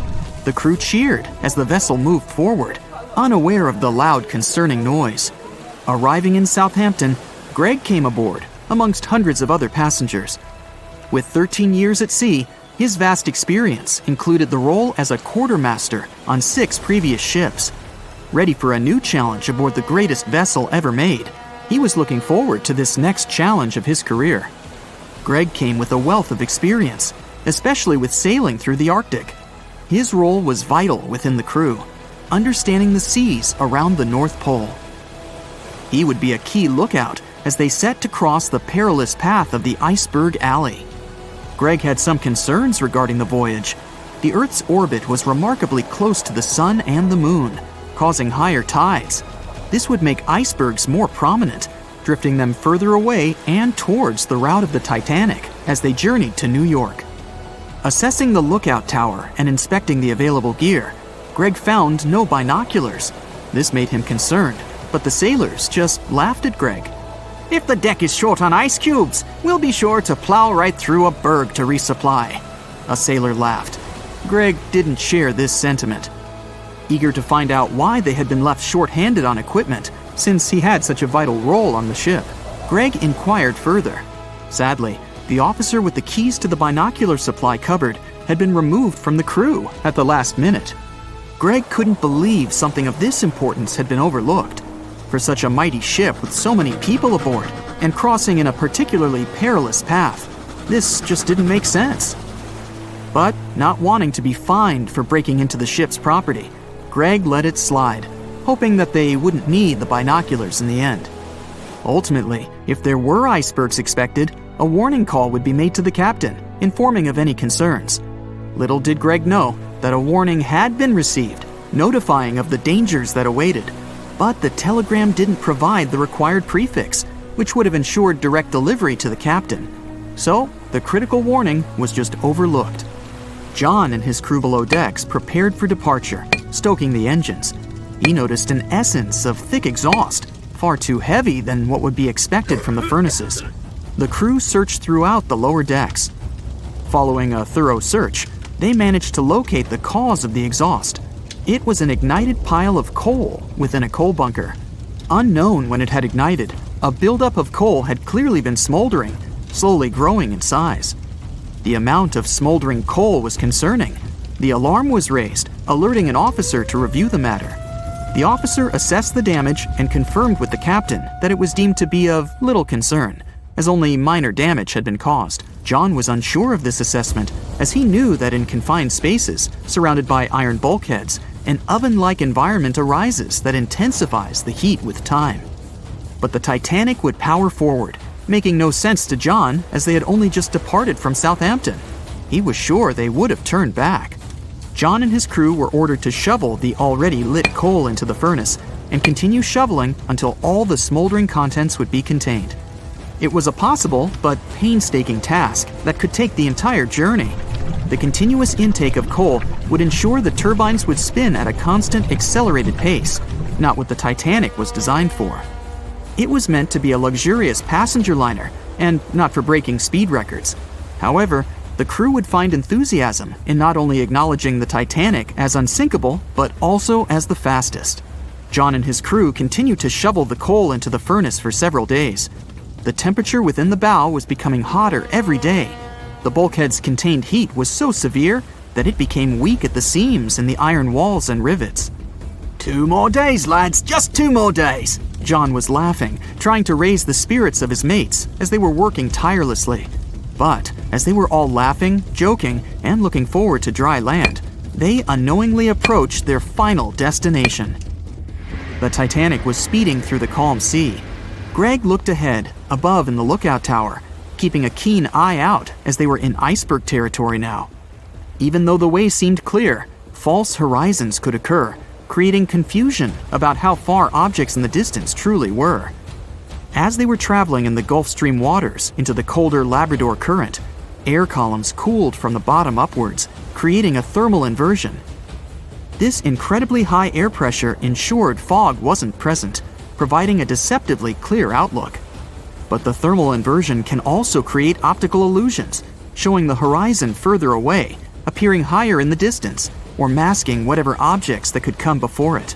The crew cheered as the vessel moved forward, unaware of the loud, concerning noise. Arriving in Southampton, Greg came aboard, amongst hundreds of other passengers. With 13 years at sea, his vast experience included the role as a quartermaster on 6 previous ships. Ready for a new challenge aboard the greatest vessel ever made, he was looking forward to this next challenge of his career. Greg came with a wealth of experience, especially with sailing through the Arctic. His role was vital within the crew, understanding the seas around the North Pole. He would be a key lookout as they set to cross the perilous path of the iceberg alley. Greg had some concerns regarding the voyage. The Earth's orbit was remarkably close to the sun and the moon, causing higher tides. This would make icebergs more prominent, drifting them further away and towards the route of the Titanic as they journeyed to New York. Assessing the lookout tower and inspecting the available gear, Greg found no binoculars. This made him concerned, but the sailors just laughed at Greg. "If the deck is short on ice cubes, we'll be sure to plow right through a berg to resupply." A sailor laughed. Greg didn't share this sentiment. Eager to find out why they had been left short-handed on equipment, since he had such a vital role on the ship, Greg inquired further. Sadly, the officer with the keys to the binocular supply cupboard had been removed from the crew at the last minute. Greg couldn't believe something of this importance had been overlooked. For such a mighty ship with so many people aboard and crossing in a particularly perilous path, this just didn't make sense. But not wanting to be fined for breaking into the ship's property, Greg let it slide, hoping that they wouldn't need the binoculars in the end. Ultimately, if there were icebergs expected, a warning call would be made to the captain, informing of any concerns. Little did Greg know that a warning had been received, notifying of the dangers that awaited. But the telegram didn't provide the required prefix, which would have ensured direct delivery to the captain. So, the critical warning was just overlooked. John and his crew below decks prepared for departure, stoking the engines. He noticed an essence of thick exhaust, far too heavy than what would be expected from the furnaces. The crew searched throughout the lower decks. Following a thorough search, they managed to locate the cause of the exhaust. It was an ignited pile of coal within a coal bunker. Unknown when it had ignited, a buildup of coal had clearly been smoldering, slowly growing in size. The amount of smoldering coal was concerning. The alarm was raised, alerting an officer to review the matter. The officer assessed the damage and confirmed with the captain that it was deemed to be of little concern, as only minor damage had been caused. John was unsure of this assessment, as he knew that in confined spaces, surrounded by iron bulkheads, an oven-like environment arises that intensifies the heat with time. But the Titanic would power forward, making no sense to John as they had only just departed from Southampton. He was sure they would have turned back. John and his crew were ordered to shovel the already lit coal into the furnace and continue shoveling until all the smoldering contents would be contained. It was a possible but painstaking task that could take the entire journey. The continuous intake of coal would ensure the turbines would spin at a constant, accelerated pace, not what the Titanic was designed for. It was meant to be a luxurious passenger liner and not for breaking speed records. However, the crew would find enthusiasm in not only acknowledging the Titanic as unsinkable, but also as the fastest. John and his crew continued to shovel the coal into the furnace for several days. The temperature within the bow was becoming hotter every day. The bulkhead's contained heat was so severe that it became weak at the seams in the iron walls and rivets. "2 more days, lads, just 2 more days!" John was laughing, trying to raise the spirits of his mates as they were working tirelessly. But as they were all laughing, joking, and looking forward to dry land, they unknowingly approached their final destination. The Titanic was speeding through the calm sea. Greg looked ahead, above in the lookout tower, keeping a keen eye out as they were in iceberg territory now. Even though the way seemed clear, false horizons could occur, creating confusion about how far objects in the distance truly were. As they were traveling in the Gulf Stream waters into the colder Labrador Current, air columns cooled from the bottom upwards, creating a thermal inversion. This incredibly high air pressure ensured fog wasn't present, providing a deceptively clear outlook. But the thermal inversion can also create optical illusions, showing the horizon further away, appearing higher in the distance, or masking whatever objects that could come before it.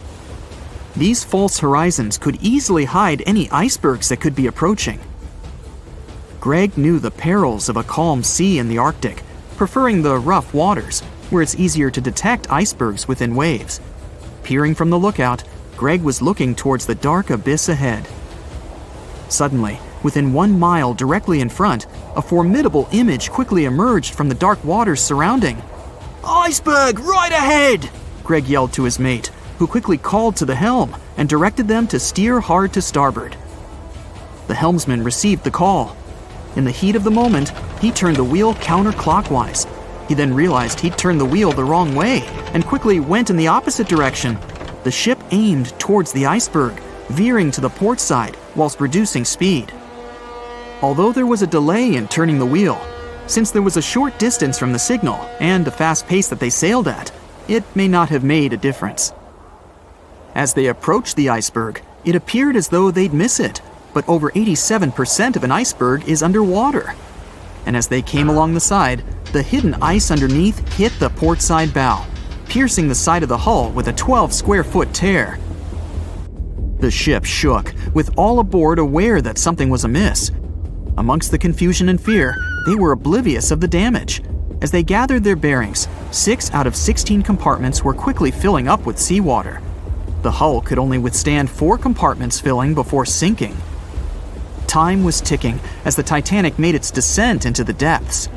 These false horizons could easily hide any icebergs that could be approaching. Greg knew the perils of a calm sea in the Arctic, preferring the rough waters, where it's easier to detect icebergs within waves. Peering from the lookout, Greg was looking towards the dark abyss ahead. Suddenly, within 1 mile directly in front, a formidable image quickly emerged from the dark waters surrounding. "Iceberg, right ahead!" Greg yelled to his mate, who quickly called to the helm and directed them to steer hard to starboard. The helmsman received the call. In the heat of the moment, he turned the wheel counterclockwise. He then realized he'd turned the wheel the wrong way and quickly went in the opposite direction. The ship aimed towards the iceberg, veering to the port side whilst reducing speed. Although there was a delay in turning the wheel, since there was a short distance from the signal and the fast pace that they sailed at, it may not have made a difference. As they approached the iceberg, it appeared as though they'd miss it, but over 87% of an iceberg is underwater. And as they came along the side, the hidden ice underneath hit the port side bow, piercing the side of the hull with a 12-square-foot tear. The ship shook, with all aboard aware that something was amiss. Amongst the confusion and fear, they were oblivious of the damage. As they gathered their bearings, 6 out of 16 compartments were quickly filling up with seawater. The hull could only withstand 4 compartments filling before sinking. Time was ticking as the Titanic made its descent into the depths.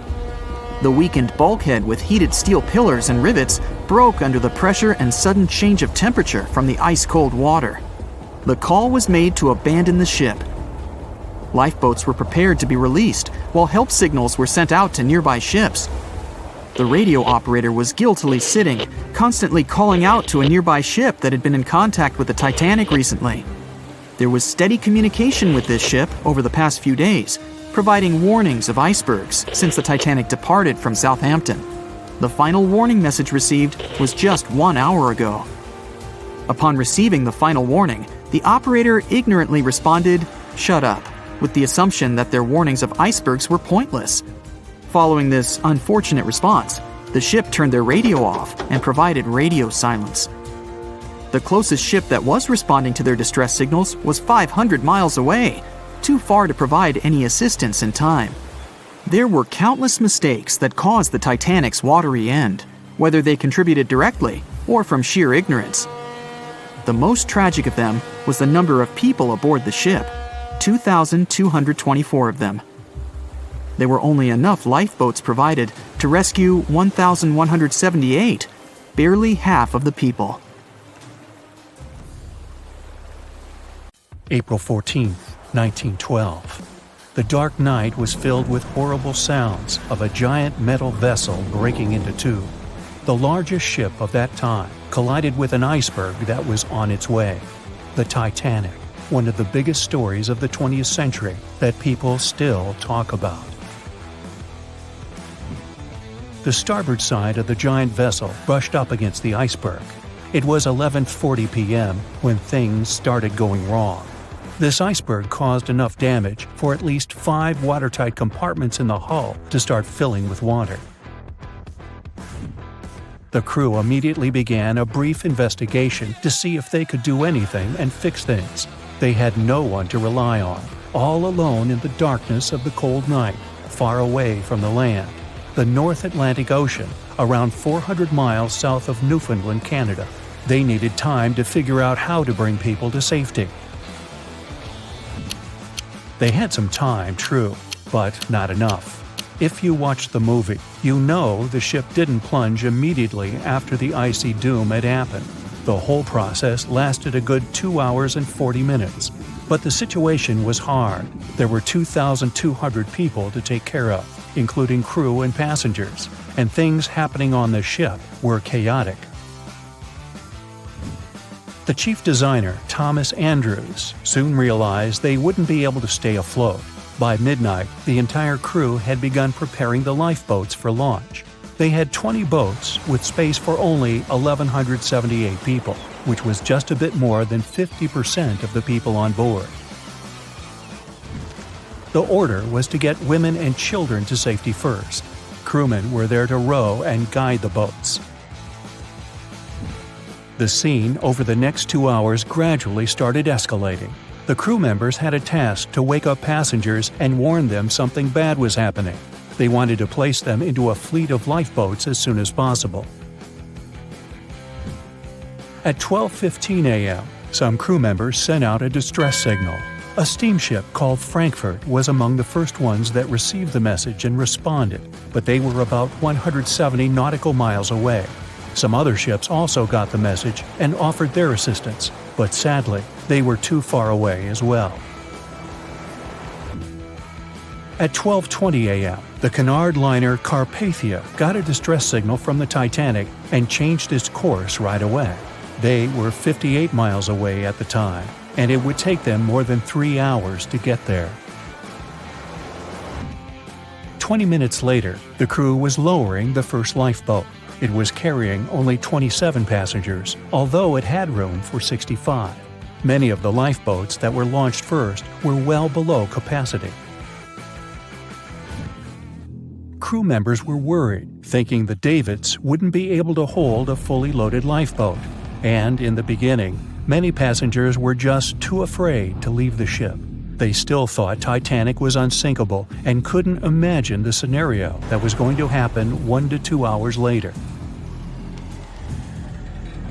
The weakened bulkhead with heated steel pillars and rivets broke under the pressure and sudden change of temperature from the ice-cold water. The call was made to abandon the ship. Lifeboats were prepared to be released, while help signals were sent out to nearby ships. The radio operator was guiltily sitting, constantly calling out to a nearby ship that had been in contact with the Titanic recently. There was steady communication with this ship over the past few days, providing warnings of icebergs since the Titanic departed from Southampton. The final warning message received was just 1 hour ago. Upon receiving the final warning, the operator ignorantly responded, "Shut up," with the assumption that their warnings of icebergs were pointless. Following this unfortunate response, the ship turned their radio off and provided radio silence. The closest ship that was responding to their distress signals was 500 miles away, too far to provide any assistance in time. There were countless mistakes that caused the Titanic's watery end, whether they contributed directly or from sheer ignorance. The most tragic of them was the number of people aboard the ship, 2,224 of them. There were only enough lifeboats provided to rescue 1,178, barely half of the people. April 14, 1912. The dark night was filled with horrible sounds of a giant metal vessel breaking into two. The largest ship of that time collided with an iceberg that was on its way. The Titanic, one of the biggest stories of the 20th century that people still talk about. The starboard side of the giant vessel brushed up against the iceberg. It was 11:40 p.m. when things started going wrong. This iceberg caused enough damage for at least 5 watertight compartments in the hull to start filling with water. The crew immediately began a brief investigation to see if they could do anything and fix things. They had no one to rely on, all alone in the darkness of the cold night, far away from the land, the North Atlantic Ocean, around 400 miles south of Newfoundland, Canada. They needed time to figure out how to bring people to safety. They had some time, true, but not enough. If you watched the movie, you know the ship didn't plunge immediately after the icy doom had happened. The whole process lasted a good 2 hours and 40 minutes. But the situation was hard. There were 2,200 people to take care of, including crew and passengers, and things happening on the ship were chaotic. The chief designer, Thomas Andrews, soon realized they wouldn't be able to stay afloat. By midnight, the entire crew had begun preparing the lifeboats for launch. They had 20 boats with space for only 1,178 people, which was just a bit more than 50% of the people on board. The order was to get women and children to safety first. Crewmen were there to row and guide the boats. The scene over the next 2 hours gradually started escalating. The crew members had a task to wake up passengers and warn them something bad was happening. They wanted to place them into a fleet of lifeboats as soon as possible. At 12:15 a.m., some crew members sent out a distress signal. A steamship called Frankfurt was among the first ones that received the message and responded, but they were about 170 nautical miles away. Some other ships also got the message and offered their assistance, but sadly, they were too far away as well. At 12:20 a.m., the Cunard liner Carpathia got a distress signal from the Titanic and changed its course right away. They were 58 miles away at the time, and it would take them more than 3 hours to get there. 20 minutes later, the crew was lowering the first lifeboat. It was carrying only 27 passengers, although it had room for 65. Many of the lifeboats that were launched first were well below capacity. Crew members were worried, thinking the Davids wouldn't be able to hold a fully loaded lifeboat. And in the beginning, many passengers were just too afraid to leave the ship. They still thought Titanic was unsinkable and couldn't imagine the scenario that was going to happen 1 to 2 hours later.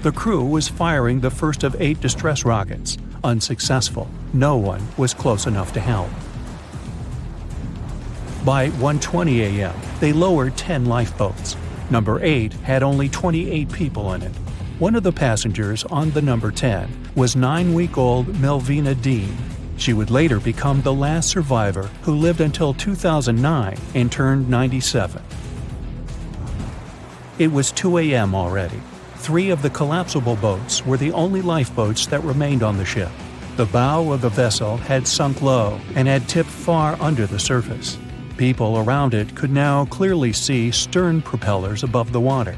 The crew was firing the first of 8 distress rockets. Unsuccessful. No one was close enough to help. By 1:20 a.m., they lowered 10 lifeboats. Number 8 had only 28 people in it. One of the passengers on the number 10 was 9-week-old Melvina Dean. She would later become the last survivor who lived until 2009 and turned 97. It was 2 a.m. already. 3 of the collapsible boats were the only lifeboats that remained on the ship. The bow of the vessel had sunk low and had tipped far under the surface. People around it could now clearly see stern propellers above the water.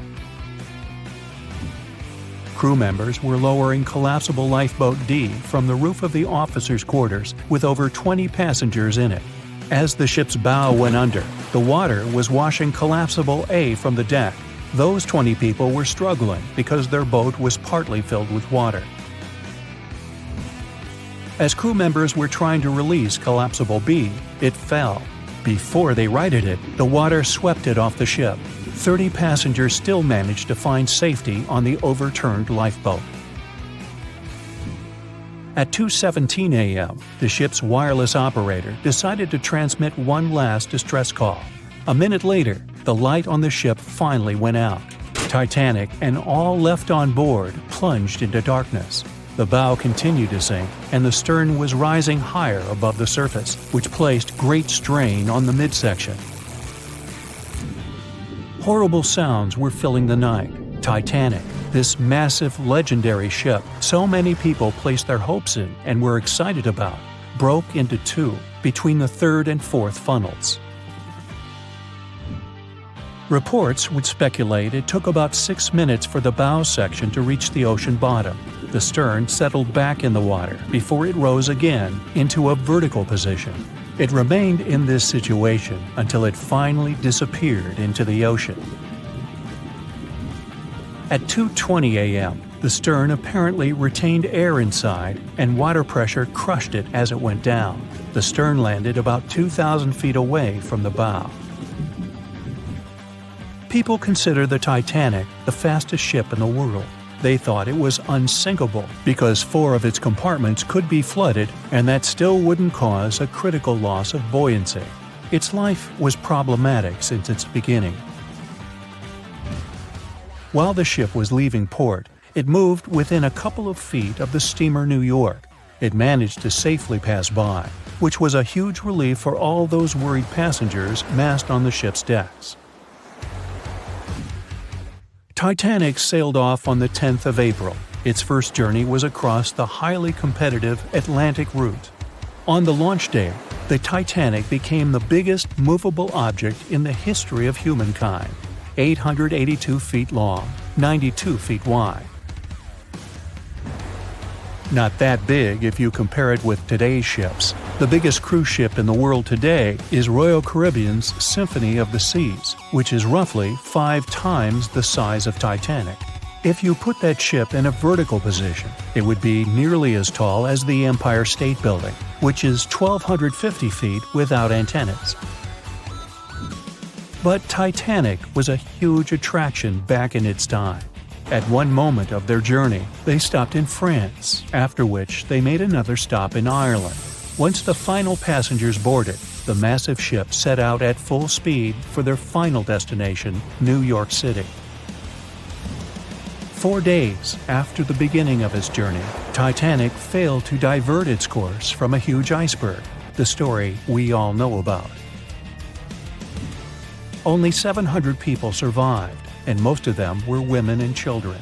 Crew members were lowering collapsible lifeboat D from the roof of the officers' quarters with over 20 passengers in it. As the ship's bow went under, the water was washing collapsible A from the deck. Those 20 people were struggling because their boat was partly filled with water. As crew members were trying to release collapsible B, it fell. Before they righted it, the water swept it off the ship. 30 passengers still managed to find safety on the overturned lifeboat. At 2:17 a.m., the ship's wireless operator decided to transmit one last distress call. A minute later, the light on the ship finally went out. Titanic and all left on board plunged into darkness. The bow continued to sink, and the stern was rising higher above the surface, which placed great strain on the midsection. Horrible sounds were filling the night. Titanic, this massive, legendary ship so many people placed their hopes in and were excited about, broke into 2 between the 3rd and 4th funnels. Reports would speculate it took about 6 minutes for the bow section to reach the ocean bottom. The stern settled back in the water before it rose again into a vertical position. It remained in this situation until it finally disappeared into the ocean. At 2:20 a.m., the stern apparently retained air inside, and water pressure crushed it as it went down. The stern landed about 2,000 feet away from the bow. People consider the Titanic the fastest ship in the world. They thought it was unsinkable because 4 of its compartments could be flooded, and that still wouldn't cause a critical loss of buoyancy. Its life was problematic since its beginning. While the ship was leaving port, it moved within a couple of feet of the steamer New York. It managed to safely pass by, which was a huge relief for all those worried passengers massed on the ship's decks. Titanic sailed off on the 10th of April. Its first journey was across the highly competitive Atlantic route. On the launch day, the Titanic became the biggest movable object in the history of humankind. 882 feet long, 92 feet wide. Not that big if you compare it with today's ships. The biggest cruise ship in the world today is Royal Caribbean's Symphony of the Seas, which is roughly 5 times the size of Titanic. If you put that ship in a vertical position, it would be nearly as tall as the Empire State Building, which is 1,250 feet without antennas. But Titanic was a huge attraction back in its time. At one moment of their journey, they stopped in France, after which they made another stop in Ireland. Once the final passengers boarded, the massive ship set out at full speed for their final destination, New York City. 4 days after the beginning of its journey, Titanic failed to divert its course from a huge iceberg, the story we all know about. Only 700 people survived, and most of them were women and children.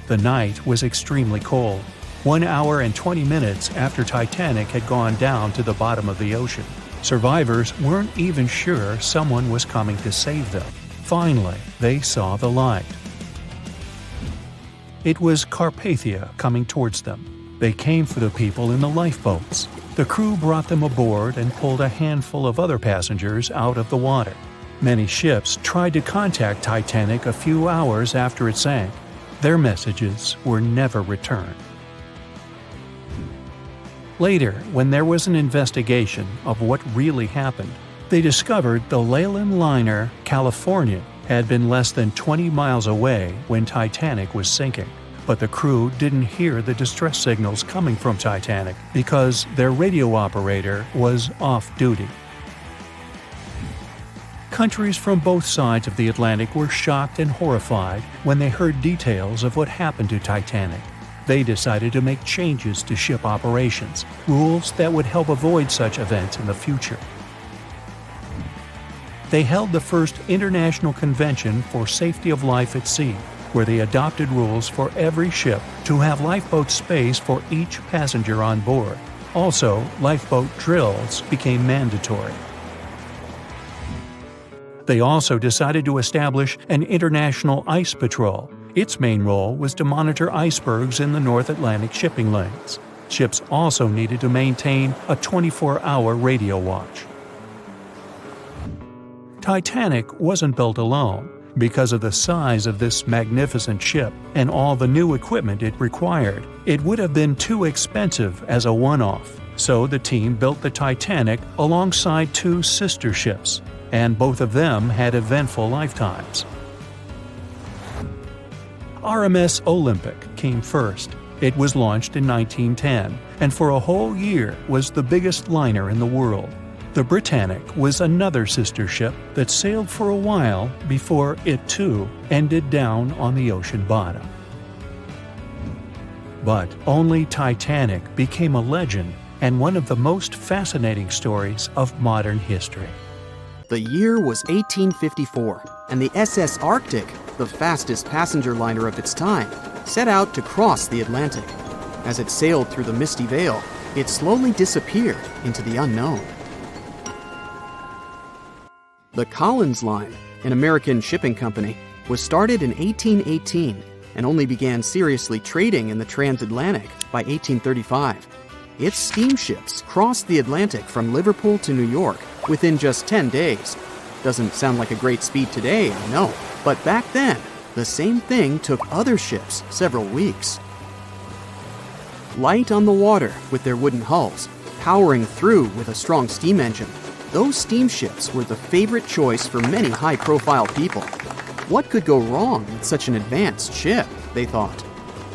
The night was extremely cold, 1 hour and 20 minutes after Titanic had gone down to the bottom of the ocean. Survivors weren't even sure someone was coming to save them. Finally, they saw the light. It was Carpathia coming towards them. They came for the people in the lifeboats. The crew brought them aboard and pulled a handful of other passengers out of the water. Many ships tried to contact Titanic a few hours after it sank. Their messages were never returned. Later, when there was an investigation of what really happened, they discovered the Leyland liner California had been less than 20 miles away when Titanic was sinking. But the crew didn't hear the distress signals coming from Titanic because their radio operator was off duty. Countries from both sides of the Atlantic were shocked and horrified when they heard details of what happened to Titanic. They decided to make changes to ship operations, rules that would help avoid such events in the future. They held the first International Convention for Safety of Life at Sea, where they adopted rules for every ship to have lifeboat space for each passenger on board. Also, lifeboat drills became mandatory. They also decided to establish an international ice patrol. Its main role was to monitor icebergs in the North Atlantic shipping lanes. Ships also needed to maintain a 24-hour radio watch. Titanic wasn't built alone. Because of the size of this magnificent ship and all the new equipment it required, it would have been too expensive as a one-off. So the team built the Titanic alongside two sister ships, and both of them had eventful lifetimes. RMS Olympic came first. It was launched in 1910, and for a whole year was the biggest liner in the world. The Britannic was another sister ship that sailed for a while before it too ended down on the ocean bottom. But only Titanic became a legend and one of the most fascinating stories of modern history. The year was 1854, and the SS Arctic, the fastest passenger liner of its time, set out to cross the Atlantic. As it sailed through the misty veil, it slowly disappeared into the unknown. The Collins Line, an American shipping company, was started in 1818 and only began seriously trading in the transatlantic by 1835. Its steamships crossed the Atlantic from Liverpool to New York within just 10 days. Doesn't sound like a great speed today, I know, but back then, the same thing took other ships several weeks. Light on the water with their wooden hulls, powering through with a strong steam engine, those steamships were the favorite choice for many high-profile people. What could go wrong with such an advanced ship, they thought.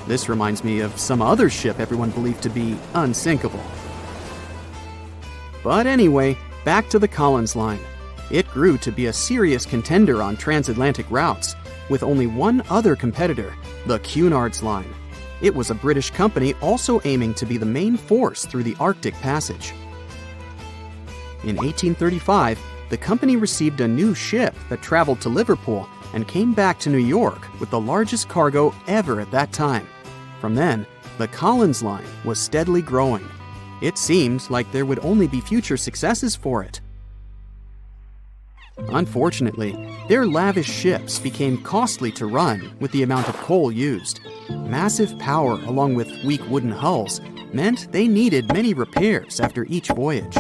This reminds me of some other ship everyone believed to be unsinkable. But anyway, back to the Collins Line. It grew to be a serious contender on transatlantic routes, with only one other competitor, the Cunard's Line. It was a British company also aiming to be the main force through the Arctic Passage. In 1835, the company received a new ship that traveled to Liverpool and came back to New York with the largest cargo ever at that time. From then, the Collins Line was steadily growing. It seemed like there would only be future successes for it. Unfortunately, their lavish ships became costly to run with the amount of coal used. Massive power along with weak wooden hulls meant they needed many repairs after each voyage.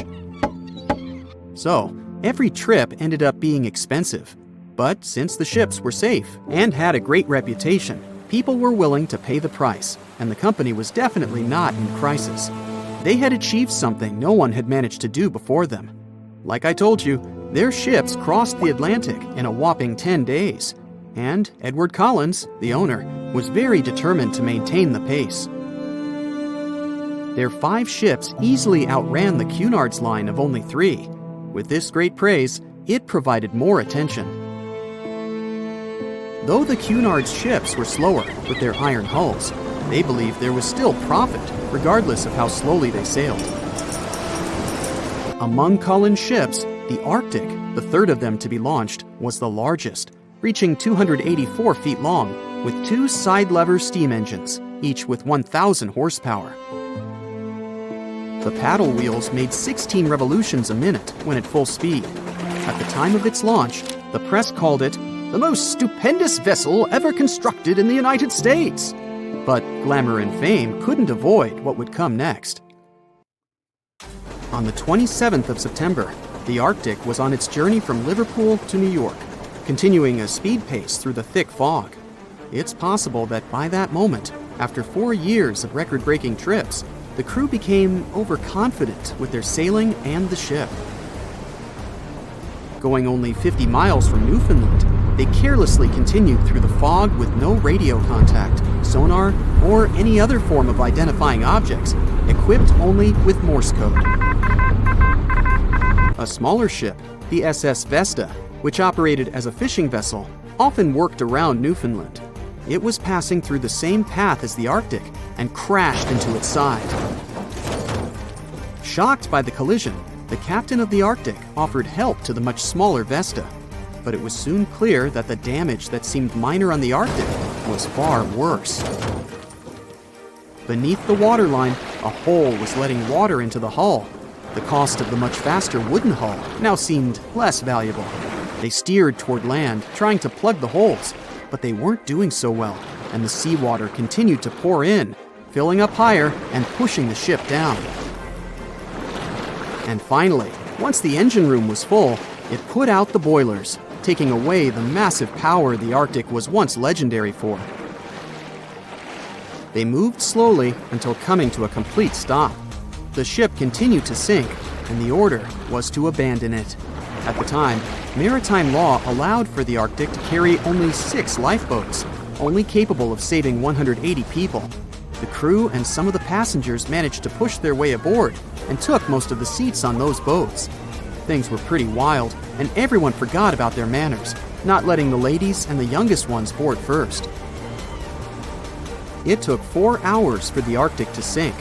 So, every trip ended up being expensive. But since the ships were safe and had a great reputation, people were willing to pay the price, and the company was definitely not in crisis. They had achieved something no one had managed to do before them. Like I told you, their ships crossed the Atlantic in a whopping 10 days, and Edward Collins, the owner, was very determined to maintain the pace. Their 5 ships easily outran the Cunard's Line of only 3. With this great praise, it provided more attention. Though the Cunard's ships were slower with their iron hulls, they believed there was still profit, regardless of how slowly they sailed. Among Collins' ships, the Arctic, the third of them to be launched, was the largest, reaching 284 feet long with 2 side-lever steam engines, each with 1,000 horsepower. The paddle wheels made 16 revolutions a minute when at full speed. At the time of its launch, the press called it the most stupendous vessel ever constructed in the United States. But glamour and fame couldn't avoid what would come next. On the 27th of September, the Arctic was on its journey from Liverpool to New York, continuing a speed pace through the thick fog. It's possible that by that moment, after 4 years of record-breaking trips, the crew became overconfident with their sailing and the ship. Going only 50 miles from Newfoundland, they carelessly continued through the fog with no radio contact, sonar, or any other form of identifying objects, equipped only with Morse code. A smaller ship, the SS Vesta, which operated as a fishing vessel, often worked around Newfoundland. It was passing through the same path as the Arctic and crashed into its side. Shocked by the collision, the captain of the Arctic offered help to the much smaller Vesta, but it was soon clear that the damage that seemed minor on the Arctic was far worse. Beneath the waterline, a hole was letting water into the hull. The cost of the much faster wooden hull now seemed less valuable. They steered toward land, trying to plug the holes, but they weren't doing so well, and the seawater continued to pour in, filling up higher and pushing the ship down. And finally, once the engine room was full, it put out the boilers, taking away the massive power the Arctic was once legendary for. They moved slowly until coming to a complete stop. The ship continued to sink, and the order was to abandon it. At the time, maritime law allowed for the Arctic to carry only 6 lifeboats, only capable of saving 180 people. The crew and some of the passengers managed to push their way aboard and took most of the seats on those boats. Things were pretty wild, and everyone forgot about their manners, not letting the ladies and the youngest ones board first. It took 4 hours for the Arctic to sink.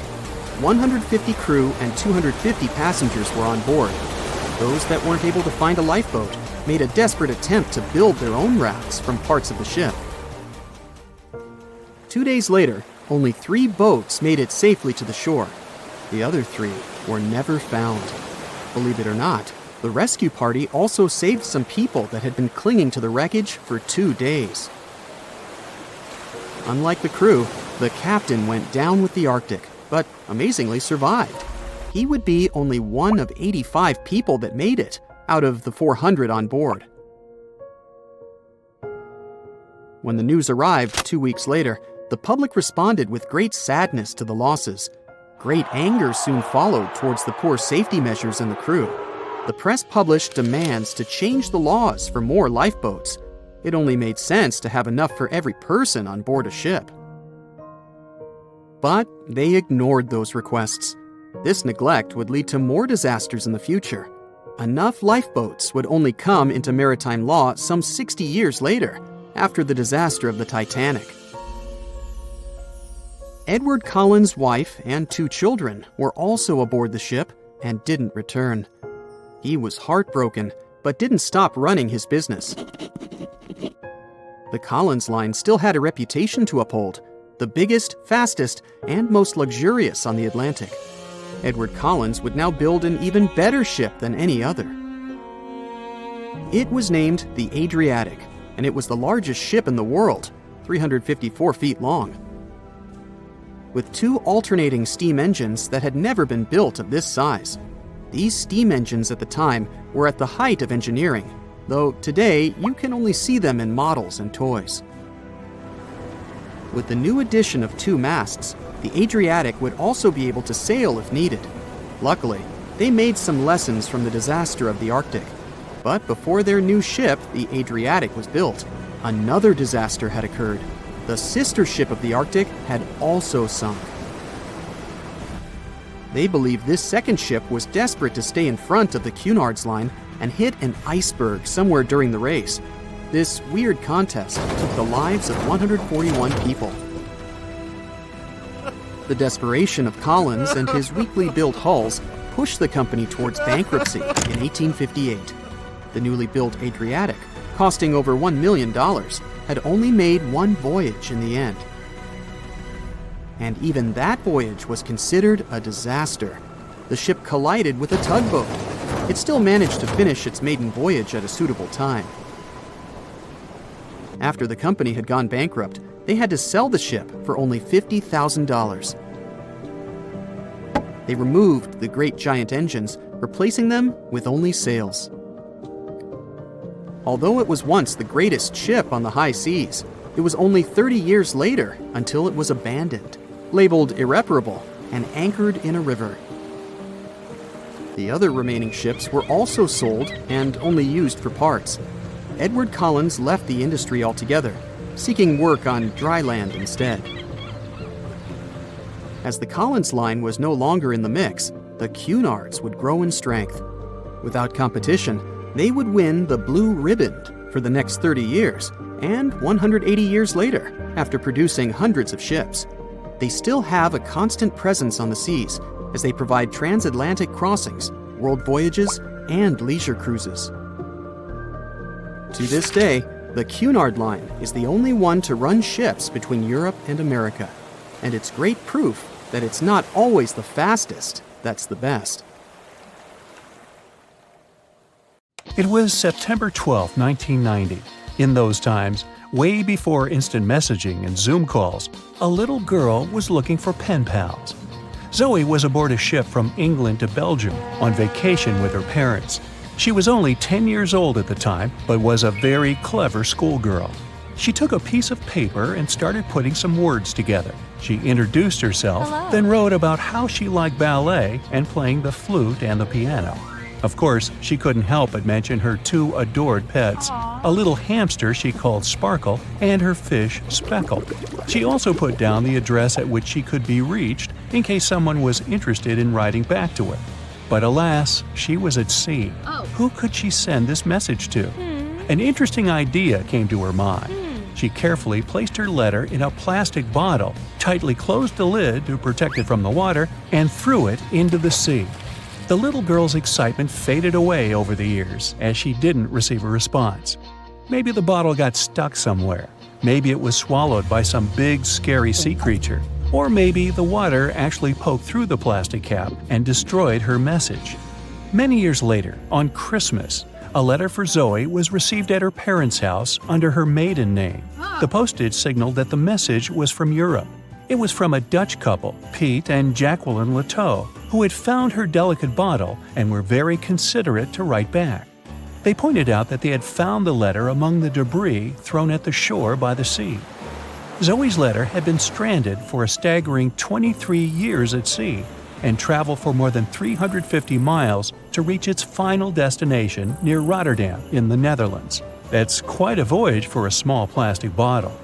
150 crew and 250 passengers were on board. Those that weren't able to find a lifeboat made a desperate attempt to build their own rafts from parts of the ship. 2 days later, only 3 boats made it safely to the shore. The other 3 were never found. Believe it or not, the rescue party also saved some people that had been clinging to the wreckage for 2 days. Unlike the crew, the captain went down with the Arctic, but amazingly survived. He would be only one of 85 people that made it out of the 400 on board. When the news arrived 2 weeks later, the public responded with great sadness to the losses. Great anger soon followed towards the poor safety measures in the crew. The press published demands to change the laws for more lifeboats. It only made sense to have enough for every person on board a ship. But they ignored those requests. This neglect would lead to more disasters in the future. Enough lifeboats would only come into maritime law some 60 years later, after the disaster of the Titanic. Edward Cullen's wife and 2 children were also aboard the ship and didn't return. He was heartbroken, but didn't stop running his business. The Collins line still had a reputation to uphold, the biggest, fastest, and most luxurious on the Atlantic. Edward Collins would now build an even better ship than any other. It was named the Adriatic, and it was the largest ship in the world, 354 feet long. With 2 alternating steam engines that had never been built of this size. These steam engines at the time were at the height of engineering, though today you can only see them in models and toys. With the new addition of 2 masts, the Adriatic would also be able to sail if needed. Luckily, they made some lessons from the disaster of the Arctic. But before their new ship, the Adriatic, was built, another disaster had occurred. The sister ship of the Arctic had also sunk. They believed this second ship was desperate to stay in front of the Cunard's line and hit an iceberg somewhere during the race. This weird contest took the lives of 141 people. The desperation of Collins and his weakly built hulls pushed the company towards bankruptcy in 1858. The newly built Adriatic, costing over $1 million, had only made one voyage in the end. And even that voyage was considered a disaster. The ship collided with a tugboat. It still managed to finish its maiden voyage at a suitable time. After the company had gone bankrupt, they had to sell the ship for only $50,000. They removed the great giant engines, replacing them with only sails. Although it was once the greatest ship on the high seas, it was only 30 years later until it was abandoned, labeled irreparable, and anchored in a river. The other remaining ships were also sold and only used for parts. Edward Collins left the industry altogether, seeking work on dry land instead. As the Collins line was no longer in the mix, the Cunards would grow in strength. Without competition, they would win the Blue Ribbon for the next 30 years, and 180 years later, after producing hundreds of ships. They still have a constant presence on the seas as they provide transatlantic crossings, world voyages, and leisure cruises. To this day, the Cunard line is the only one to run ships between Europe and America, and it's great proof that it's not always the fastest that's the best. It was September 12, 1990. In those times, way before instant messaging and Zoom calls, a little girl was looking for pen pals. Zoe was aboard a ship from England to Belgium on vacation with her parents. She was only 10 years old at the time, but was a very clever schoolgirl. She took a piece of paper and started putting some words together. She introduced herself, then wrote about how she liked ballet and playing the flute and the piano. Of course, she couldn't help but mention her two adored pets, a little hamster she called Sparkle and her fish Speckle. She also put down the address at which she could be reached in case someone was interested in writing back to her. But alas, she was at sea. Who could she send this message to? An interesting idea came to her mind. She carefully placed her letter in a plastic bottle, tightly closed the lid to protect it from the water, and threw it into the sea. The little girl's excitement faded away over the years as she didn't receive a response. Maybe the bottle got stuck somewhere. Maybe it was swallowed by some big, scary sea creature. Or maybe the water actually poked through the plastic cap and destroyed her message. Many years later, on Christmas, a letter for Zoe was received at her parents' house under her maiden name. The postage signaled that the message was from Europe. It was from a Dutch couple, Piet and Jacqueline Leteau, who had found her delicate bottle and were very considerate to write back. They pointed out that they had found the letter among the debris thrown at the shore by the sea. Zoe's letter had been stranded for a staggering 23 years at sea and traveled for more than 350 miles to reach its final destination near Rotterdam in the Netherlands. That's quite a voyage for a small plastic bottle.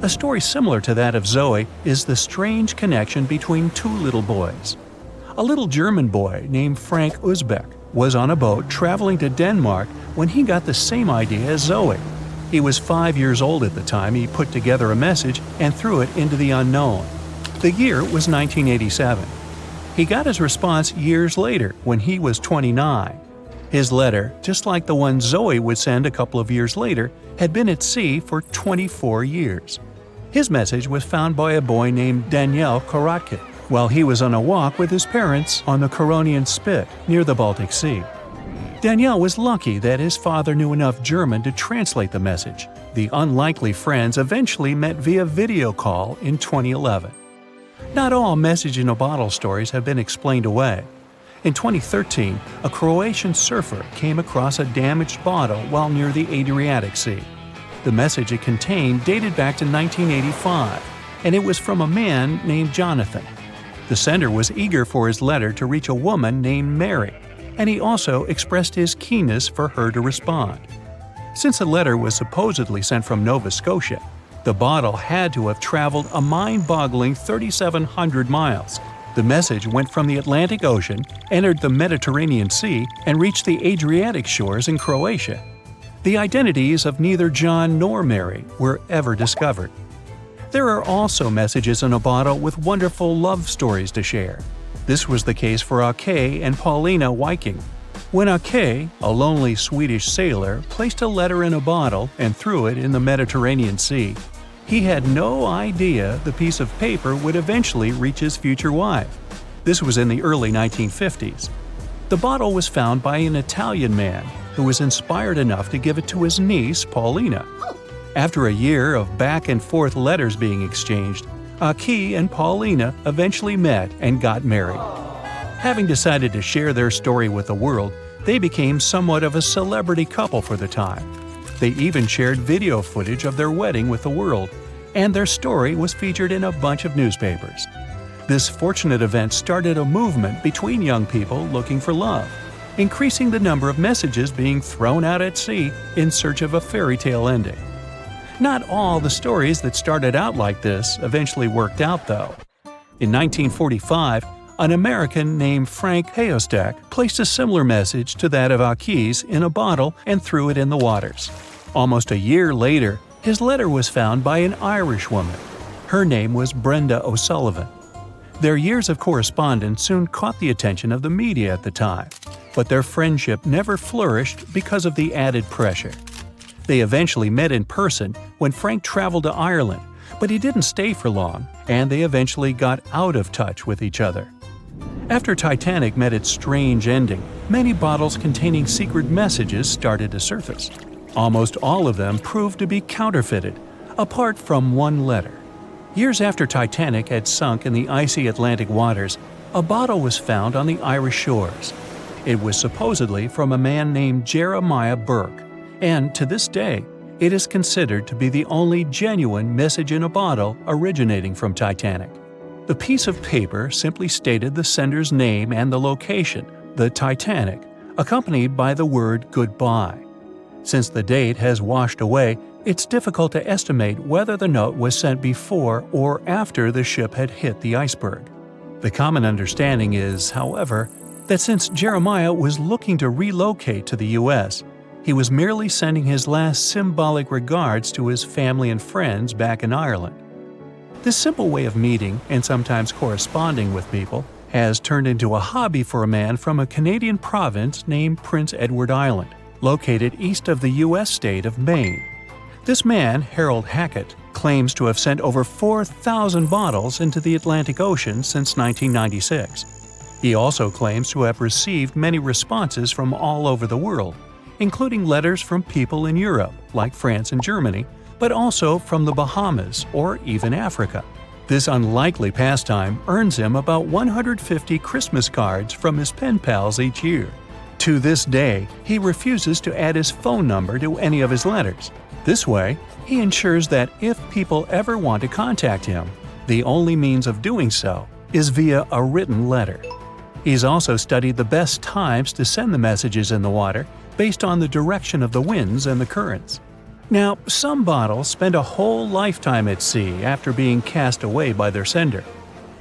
A story similar to that of Zoe is the strange connection between two little boys. A little German boy named Frank Uzbek was on a boat traveling to Denmark when he got the same idea as Zoe. He was 5 years old at the time he put together a message and threw it into the unknown. The year was 1987. He got his response years later when he was 29. His letter, just like the one Zoe would send a couple of years later, had been at sea for 24 years. His message was found by a boy named Daniel Korotkin while he was on a walk with his parents on the Koronian Spit near the Baltic Sea. Daniel was lucky that his father knew enough German to translate the message. The unlikely friends eventually met via video call in 2011. Not all message-in-a-bottle stories have been explained away. In 2013, a Croatian surfer came across a damaged bottle while near the Adriatic Sea. The message it contained dated back to 1985, and it was from a man named Jonathan. The sender was eager for his letter to reach a woman named Mary, and he also expressed his keenness for her to respond. Since the letter was supposedly sent from Nova Scotia, the bottle had to have traveled a mind-boggling 3,700 miles. The message went from the Atlantic Ocean, entered the Mediterranean Sea, and reached the Adriatic shores in Croatia. The identities of neither John nor Mary were ever discovered. There are also messages in a bottle with wonderful love stories to share. This was the case for Ake and Paulina Viking. When Ake, a lonely Swedish sailor, placed a letter in a bottle and threw it in the Mediterranean Sea, he had no idea the piece of paper would eventually reach his future wife. This was in the early 1950s. The bottle was found by an Italian man who was inspired enough to give it to his niece, Paulina. After a year of back-and-forth letters being exchanged, Ake and Paulina eventually met and got married. Having decided to share their story with the world, they became somewhat of a celebrity couple for the time. They even shared video footage of their wedding with the world, and their story was featured in a bunch of newspapers. This fortunate event started a movement between young people looking for love, increasing the number of messages being thrown out at sea in search of a fairy tale ending. Not all the stories that started out like this eventually worked out, though. In 1945, an American named Frank Hayostek placed a similar message to that of Ake's in a bottle and threw it in the waters. Almost a year later, his letter was found by an Irish woman. Her name was Brenda O'Sullivan. Their years of correspondence soon caught the attention of the media at the time, but their friendship never flourished because of the added pressure. They eventually met in person when Frank traveled to Ireland, but he didn't stay for long, and they eventually got out of touch with each other. After Titanic met its strange ending, many bottles containing secret messages started to surface. Almost all of them proved to be counterfeited, apart from one letter. Years after Titanic had sunk in the icy Atlantic waters, a bottle was found on the Irish shores. It was supposedly from a man named Jeremiah Burke, and to this day, it is considered to be the only genuine message in a bottle originating from Titanic. The piece of paper simply stated the sender's name and the location, the Titanic, accompanied by the word goodbye. Since the date has washed away, it's difficult to estimate whether the note was sent before or after the ship had hit the iceberg. The common understanding is, however, that since Jeremiah was looking to relocate to the U.S., he was merely sending his last symbolic regards to his family and friends back in Ireland. This simple way of meeting and sometimes corresponding with people has turned into a hobby for a man from a Canadian province named Prince Edward Island, located east of the U.S. state of Maine. This man, Harold Hackett, claims to have sent over 4,000 bottles into the Atlantic Ocean since 1996. He also claims to have received many responses from all over the world, including letters from people in Europe, like France and Germany, but also from the Bahamas or even Africa. This unlikely pastime earns him about 150 Christmas cards from his pen pals each year. To this day, he refuses to add his phone number to any of his letters. This way, he ensures that if people ever want to contact him, the only means of doing so is via a written letter. He's also studied the best times to send the messages in the water based on the direction of the winds and the currents. Now, some bottles spend a whole lifetime at sea after being cast away by their sender.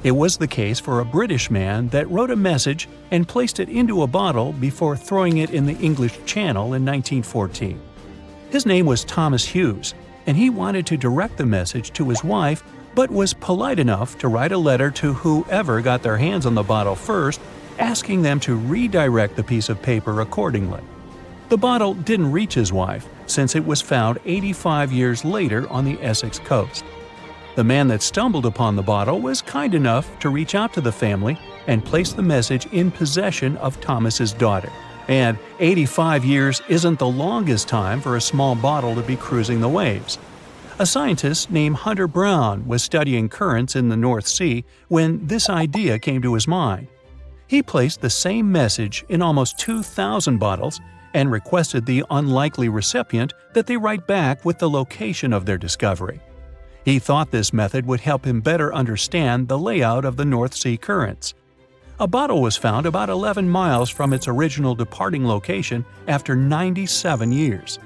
It was the case for a British man that wrote a message and placed it into a bottle before throwing it in the English Channel in 1914. His name was Thomas Hughes, and he wanted to direct the message to his wife, but was polite enough to write a letter to whoever got their hands on the bottle first, asking them to redirect the piece of paper accordingly. The bottle didn't reach his wife, since it was found 85 years later on the Essex coast. The man that stumbled upon the bottle was kind enough to reach out to the family and place the message in possession of Thomas's daughter. And 85 years isn't the longest time for a small bottle to be cruising the waves. A scientist named Hunter Brown was studying currents in the North Sea when this idea came to his mind. He placed the same message in almost 2,000 bottles and requested the unlikely recipient that they write back with the location of their discovery. He thought this method would help him better understand the layout of the North Sea currents. A bottle was found about 11 miles from its original departing location after 97 years.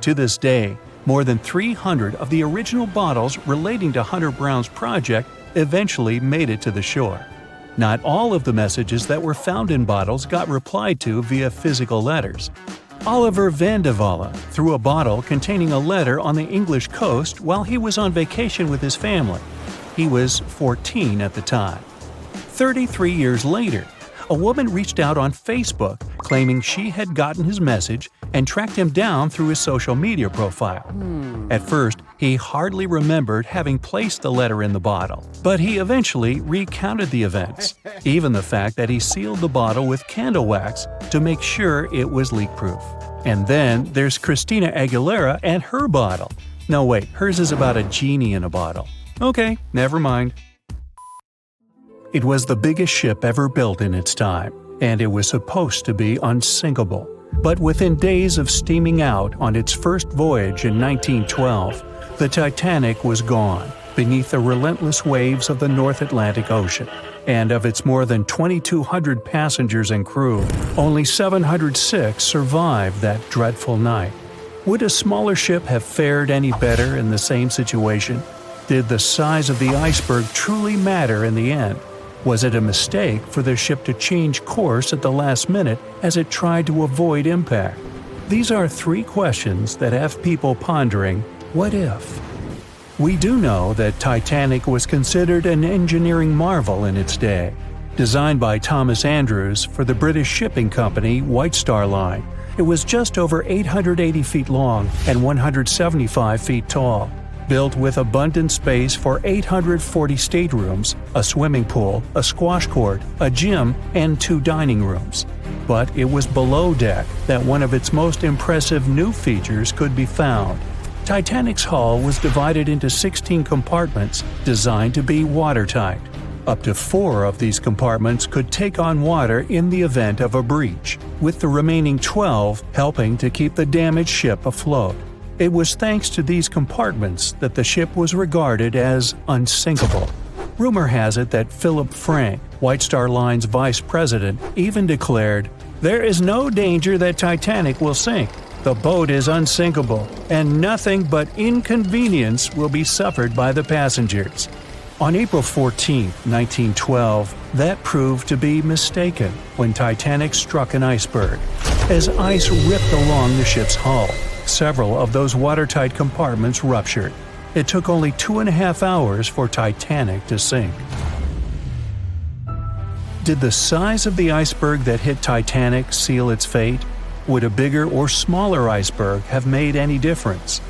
To this day, more than 300 of the original bottles relating to Hunter Brown's project eventually made it to the shore. Not all of the messages that were found in bottles got replied to via physical letters. Oliver van de Walle threw a bottle containing a letter on the English coast while he was on vacation with his family. He was 14 at the time. 33 years later, a woman reached out on Facebook claiming she had gotten his message and tracked him down through his social media profile. At first, he hardly remembered having placed the letter in the bottle, but he eventually recounted the events, even the fact that he sealed the bottle with candle wax to make sure it was leak-proof. And then there's Christina Aguilera and her bottle. No, wait, hers is about a genie in a bottle. Okay, never mind. It was the biggest ship ever built in its time, and it was supposed to be unsinkable. But within days of steaming out on its first voyage in 1912, the Titanic was gone beneath the relentless waves of the North Atlantic Ocean. And of its more than 2,200 passengers and crew, only 706 survived that dreadful night. Would a smaller ship have fared any better in the same situation? Did the size of the iceberg truly matter in the end? Was it a mistake for the ship to change course at the last minute as it tried to avoid impact? These are three questions that have people pondering, what if? We do know that Titanic was considered an engineering marvel in its day. Designed by Thomas Andrews for the British shipping company White Star Line, it was just over 880 feet long and 175 feet tall. Built with abundant space for 840 staterooms, a swimming pool, a squash court, a gym, and 2 dining rooms. But it was below deck that one of its most impressive new features could be found. Titanic's hull was divided into 16 compartments designed to be watertight. Up to 4 of these compartments could take on water in the event of a breach, with the remaining 12 helping to keep the damaged ship afloat. It was thanks to these compartments that the ship was regarded as unsinkable. Rumor has it that Philip Frank, White Star Line's vice president, even declared, "There is no danger that Titanic will sink. The boat is unsinkable, and nothing but inconvenience will be suffered by the passengers." On April 14, 1912, that proved to be mistaken when Titanic struck an iceberg. As ice ripped along the ship's hull, several of those watertight compartments ruptured. It took only 2.5 hours for Titanic to sink. Did the size of the iceberg that hit Titanic seal its fate? Would a bigger or smaller iceberg have made any difference?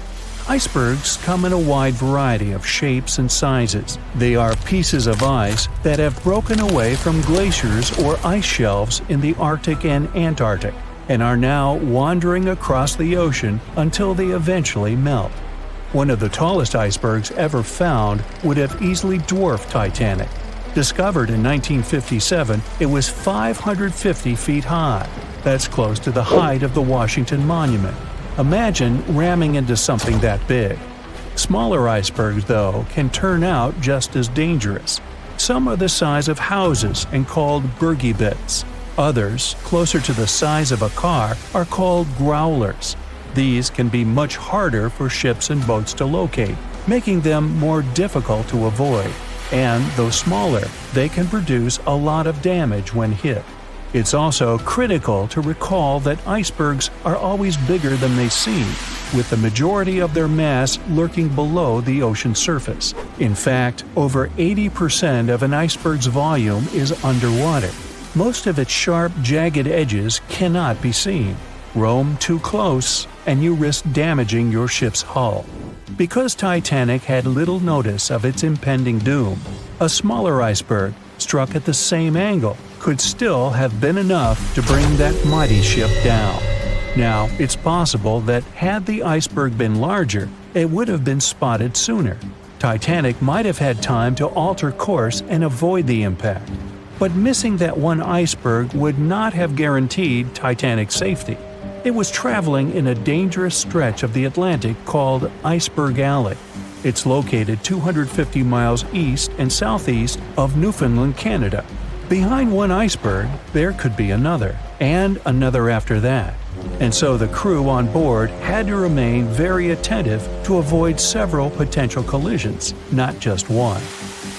Icebergs come in a wide variety of shapes and sizes. They are pieces of ice that have broken away from glaciers or ice shelves in the Arctic and Antarctic, and are now wandering across the ocean until they eventually melt. One of the tallest icebergs ever found would have easily dwarfed Titanic. Discovered in 1957, it was 550 feet high. That's close to the height of the Washington Monument. Imagine ramming into something that big. Smaller icebergs, though, can turn out just as dangerous. Some are the size of houses and called bergy bits. Others, closer to the size of a car, are called growlers. These can be much harder for ships and boats to locate, making them more difficult to avoid. And, though smaller, they can produce a lot of damage when hit. It's also critical to recall that icebergs are always bigger than they seem, with the majority of their mass lurking below the ocean surface. In fact, over 80% of an iceberg's volume is underwater. Most of its sharp, jagged edges cannot be seen. Roam too close, and you risk damaging your ship's hull. Because Titanic had little notice of its impending doom, a smaller iceberg, struck at the same angle, could still have been enough to bring that mighty ship down. Now, it's possible that had the iceberg been larger, it would have been spotted sooner. Titanic might have had time to alter course and avoid the impact. But missing that one iceberg would not have guaranteed Titanic's safety. It was traveling in a dangerous stretch of the Atlantic called Iceberg Alley. It's located 250 miles east and southeast of Newfoundland, Canada. Behind one iceberg, there could be another, and another after that. And so the crew on board had to remain very attentive to avoid several potential collisions, not just one.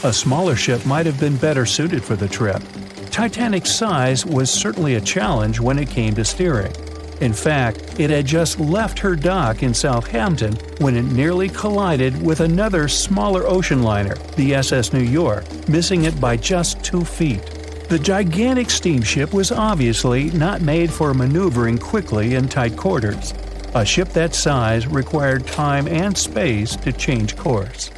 A smaller ship might have been better suited for the trip. Titanic's size was certainly a challenge when it came to steering. In fact, it had just left her dock in Southampton when it nearly collided with another smaller ocean liner, the SS New York, missing it by just 2 feet. The gigantic steamship was obviously not made for maneuvering quickly in tight quarters. A ship that size required time and space to change course.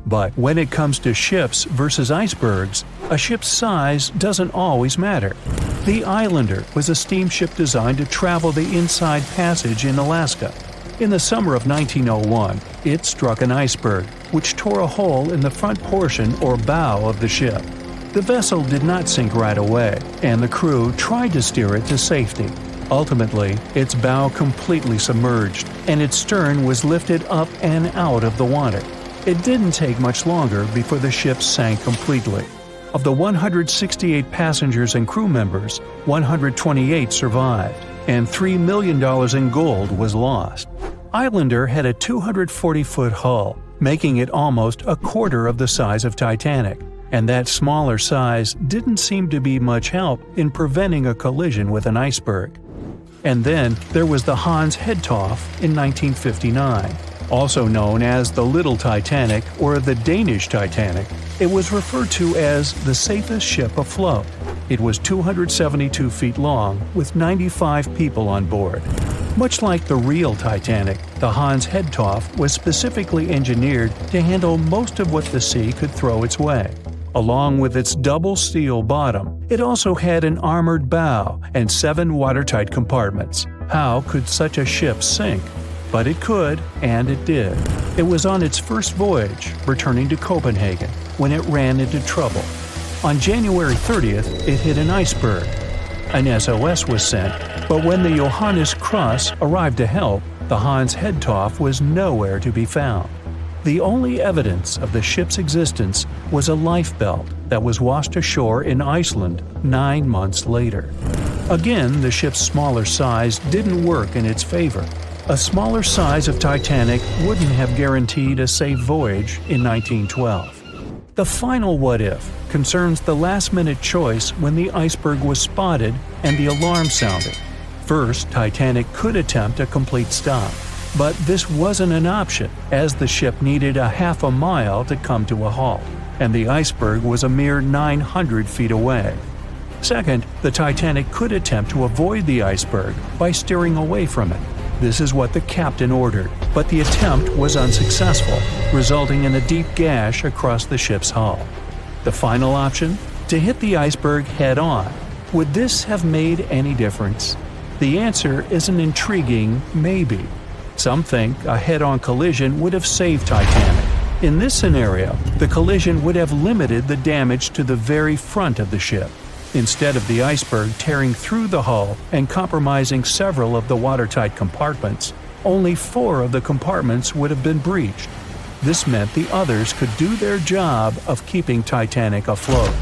But when it comes to ships versus icebergs, a ship's size doesn't always matter. The Islander was a steamship designed to travel the Inside Passage in Alaska. In the summer of 1901, it struck an iceberg, which tore a hole in the front portion or bow of the ship. The vessel did not sink right away, and the crew tried to steer it to safety. Ultimately, its bow completely submerged, and its stern was lifted up and out of the water. It didn't take much longer before the ship sank completely. Of the 168 passengers and crew members, 128 survived, and $3 million in gold was lost. Islander had a 240-foot hull, making it almost a quarter of the size of Titanic, and that smaller size didn't seem to be much help in preventing a collision with an iceberg. And then there was the Hans Hedtoft in 1959. Also known as the Little Titanic or the Danish Titanic, it was referred to as the safest ship afloat. It was 272 feet long with 95 people on board. Much like the real Titanic, the Hans Hedtoft was specifically engineered to handle most of what the sea could throw its way. Along with its double steel bottom, it also had an armored bow and 7 watertight compartments. How could such a ship sink? But it could, and it did. It was on its first voyage, returning to Copenhagen, when it ran into trouble. On January 30th, it hit an iceberg. An SOS was sent, but when the Johannes Cross arrived to help, the Hans Hedtoft was nowhere to be found. The only evidence of the ship's existence was a lifebelt that was washed ashore in Iceland 9 months later. Again, the ship's smaller size didn't work in its favor. A smaller size of Titanic wouldn't have guaranteed a safe voyage in 1912. The final what-if concerns the last-minute choice when the iceberg was spotted and the alarm sounded. First, Titanic could attempt a complete stop, but this wasn't an option as the ship needed a half a mile to come to a halt, and the iceberg was a mere 900 feet away. Second, the Titanic could attempt to avoid the iceberg by steering away from it. This is what the captain ordered, but the attempt was unsuccessful, resulting in a deep gash across the ship's hull. The final option? To hit the iceberg head-on. Would this have made any difference? The answer is an intriguing maybe. Some think a head-on collision would have saved Titanic. In this scenario, the collision would have limited the damage to the very front of the ship. Instead of the iceberg tearing through the hull and compromising several of the watertight compartments, only 4 of the compartments would have been breached. This meant the others could do their job of keeping Titanic afloat.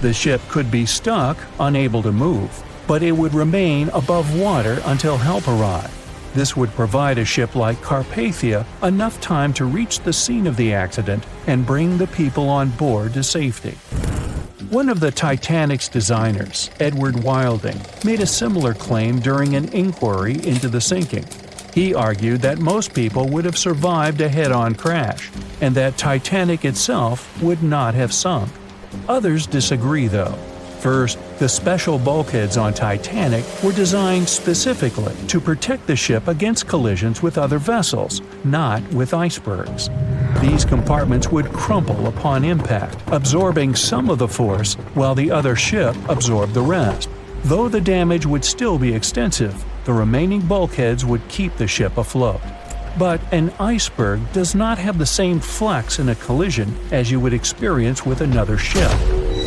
The ship could be stuck, unable to move, but it would remain above water until help arrived. This would provide a ship like Carpathia enough time to reach the scene of the accident and bring the people on board to safety. One of the Titanic's designers, Edward Wilding, made a similar claim during an inquiry into the sinking. He argued that most people would have survived a head-on crash, and that Titanic itself would not have sunk. Others disagree, though. First, the special bulkheads on Titanic were designed specifically to protect the ship against collisions with other vessels, not with icebergs. These compartments would crumple upon impact, absorbing some of the force while the other ship absorbed the rest. Though the damage would still be extensive, the remaining bulkheads would keep the ship afloat. But an iceberg does not have the same flex in a collision as you would experience with another ship.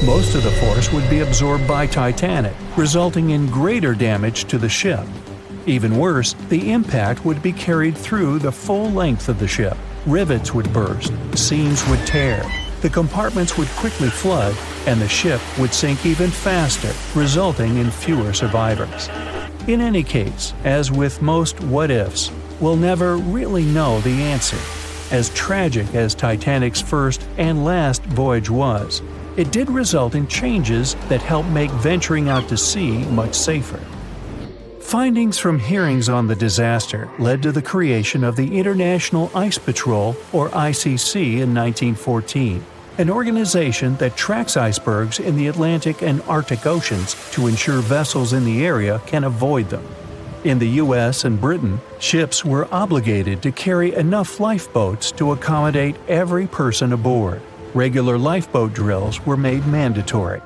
Most of the force would be absorbed by Titanic, resulting in greater damage to the ship. Even worse, the impact would be carried through the full length of the ship. Rivets would burst, seams would tear, the compartments would quickly flood, and the ship would sink even faster, resulting in fewer survivors. In any case, as with most what-ifs, we'll never really know the answer. As tragic as Titanic's first and last voyage was, it did result in changes that helped make venturing out to sea much safer. Findings from hearings on the disaster led to the creation of the International Ice Patrol, or ICC, in 1914. an organization that tracks icebergs in the Atlantic and Arctic Oceans to ensure vessels in the area can avoid them. In the US and Britain, ships were obligated to carry enough lifeboats to accommodate every person aboard. Regular lifeboat drills were made mandatory.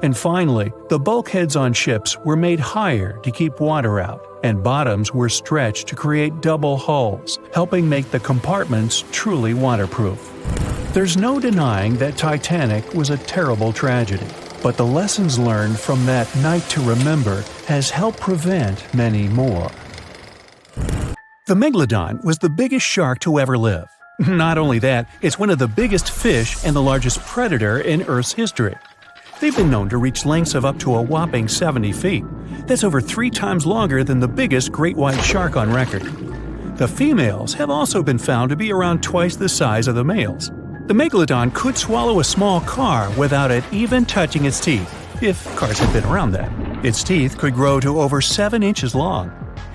And finally, the bulkheads on ships were made higher to keep water out, and bottoms were stretched to create double hulls, helping make the compartments truly waterproof. There's no denying that Titanic was a terrible tragedy, but the lessons learned from that night to remember has helped prevent many more. The Megalodon was the biggest shark to ever live. Not only that, it's one of the biggest fish and the largest predator in Earth's history. They've been known to reach lengths of up to a whopping 70 feet. That's over 3 times longer than the biggest great white shark on record. The females have also been found to be around twice the size of the males. The Megalodon could swallow a small car without it even touching its teeth, if cars had been around then. Its teeth could grow to over 7 inches long.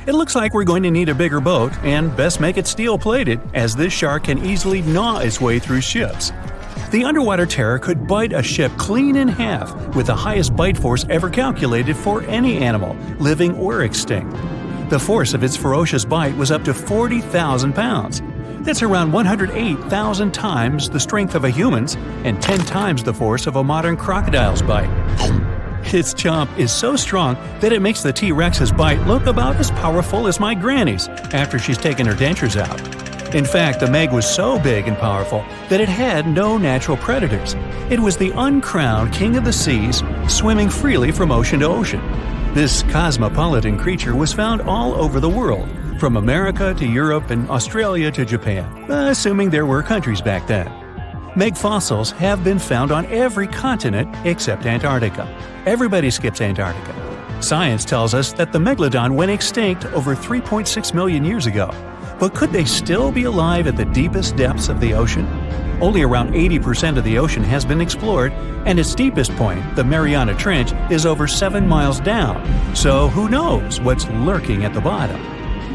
It looks like we're going to need a bigger boat, and best make it steel-plated, as this shark can easily gnaw its way through ships. The underwater terror could bite a ship clean in half, with the highest bite force ever calculated for any animal, living or extinct. The force of its ferocious bite was up to 40,000 pounds. That's around 108,000 times the strength of a human's and 10 times the force of a modern crocodile's bite. Its chomp is so strong that it makes the T-Rex's bite look about as powerful as my granny's after she's taken her dentures out. In fact, the Meg was so big and powerful that it had no natural predators. It was the uncrowned king of the seas, swimming freely from ocean to ocean. This cosmopolitan creature was found all over the world, from America to Europe and Australia to Japan, assuming there were countries back then. Meg fossils have been found on every continent except Antarctica. Everybody skips Antarctica. Science tells us that the Megalodon went extinct over 3.6 million years ago. But could they still be alive at the deepest depths of the ocean? Only around 80% of the ocean has been explored, and its deepest point, the Mariana Trench, is over 7 miles down. So who knows what's lurking at the bottom?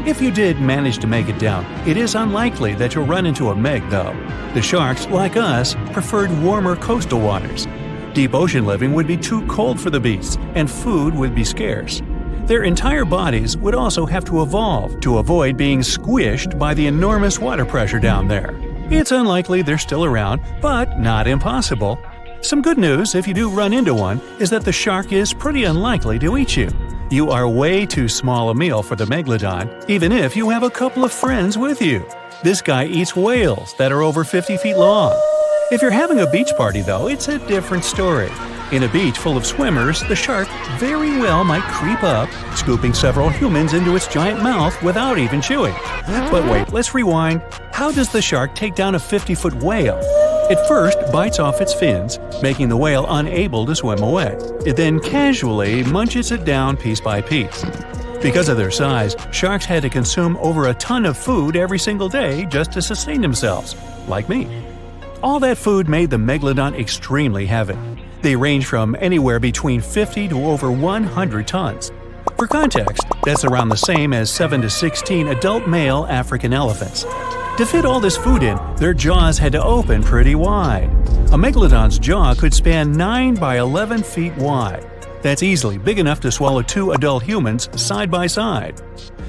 If you did manage to make it down, it is unlikely that you'll run into a Meg, though. The sharks, like us, preferred warmer coastal waters. Deep ocean living would be too cold for the beasts, and food would be scarce. Their entire bodies would also have to evolve to avoid being squished by the enormous water pressure down there. It's unlikely they're still around, but not impossible. Some good news, if you do run into one, is that the shark is pretty unlikely to eat you. You are way too small a meal for the Megalodon, even if you have a couple of friends with you. This guy eats whales that are over 50 feet long. If you're having a beach party, though, it's a different story. In a beach full of swimmers, the shark very well might creep up, scooping several humans into its giant mouth without even chewing. But wait, let's rewind. How does the shark take down a 50-foot whale? It first bites off its fins, making the whale unable to swim away. It then casually munches it down piece by piece. Because of their size, sharks had to consume over a ton of food every single day just to sustain themselves, like me. All that food made the Megalodon extremely heavy. They range from anywhere between 50 to over 100 tons. For context, that's around the same as 7 to 16 adult male African elephants. To fit all this food in, their jaws had to open pretty wide. A Megalodon's jaw could span 9 by 11 feet wide. That's easily big enough to swallow 2 adult humans side by side.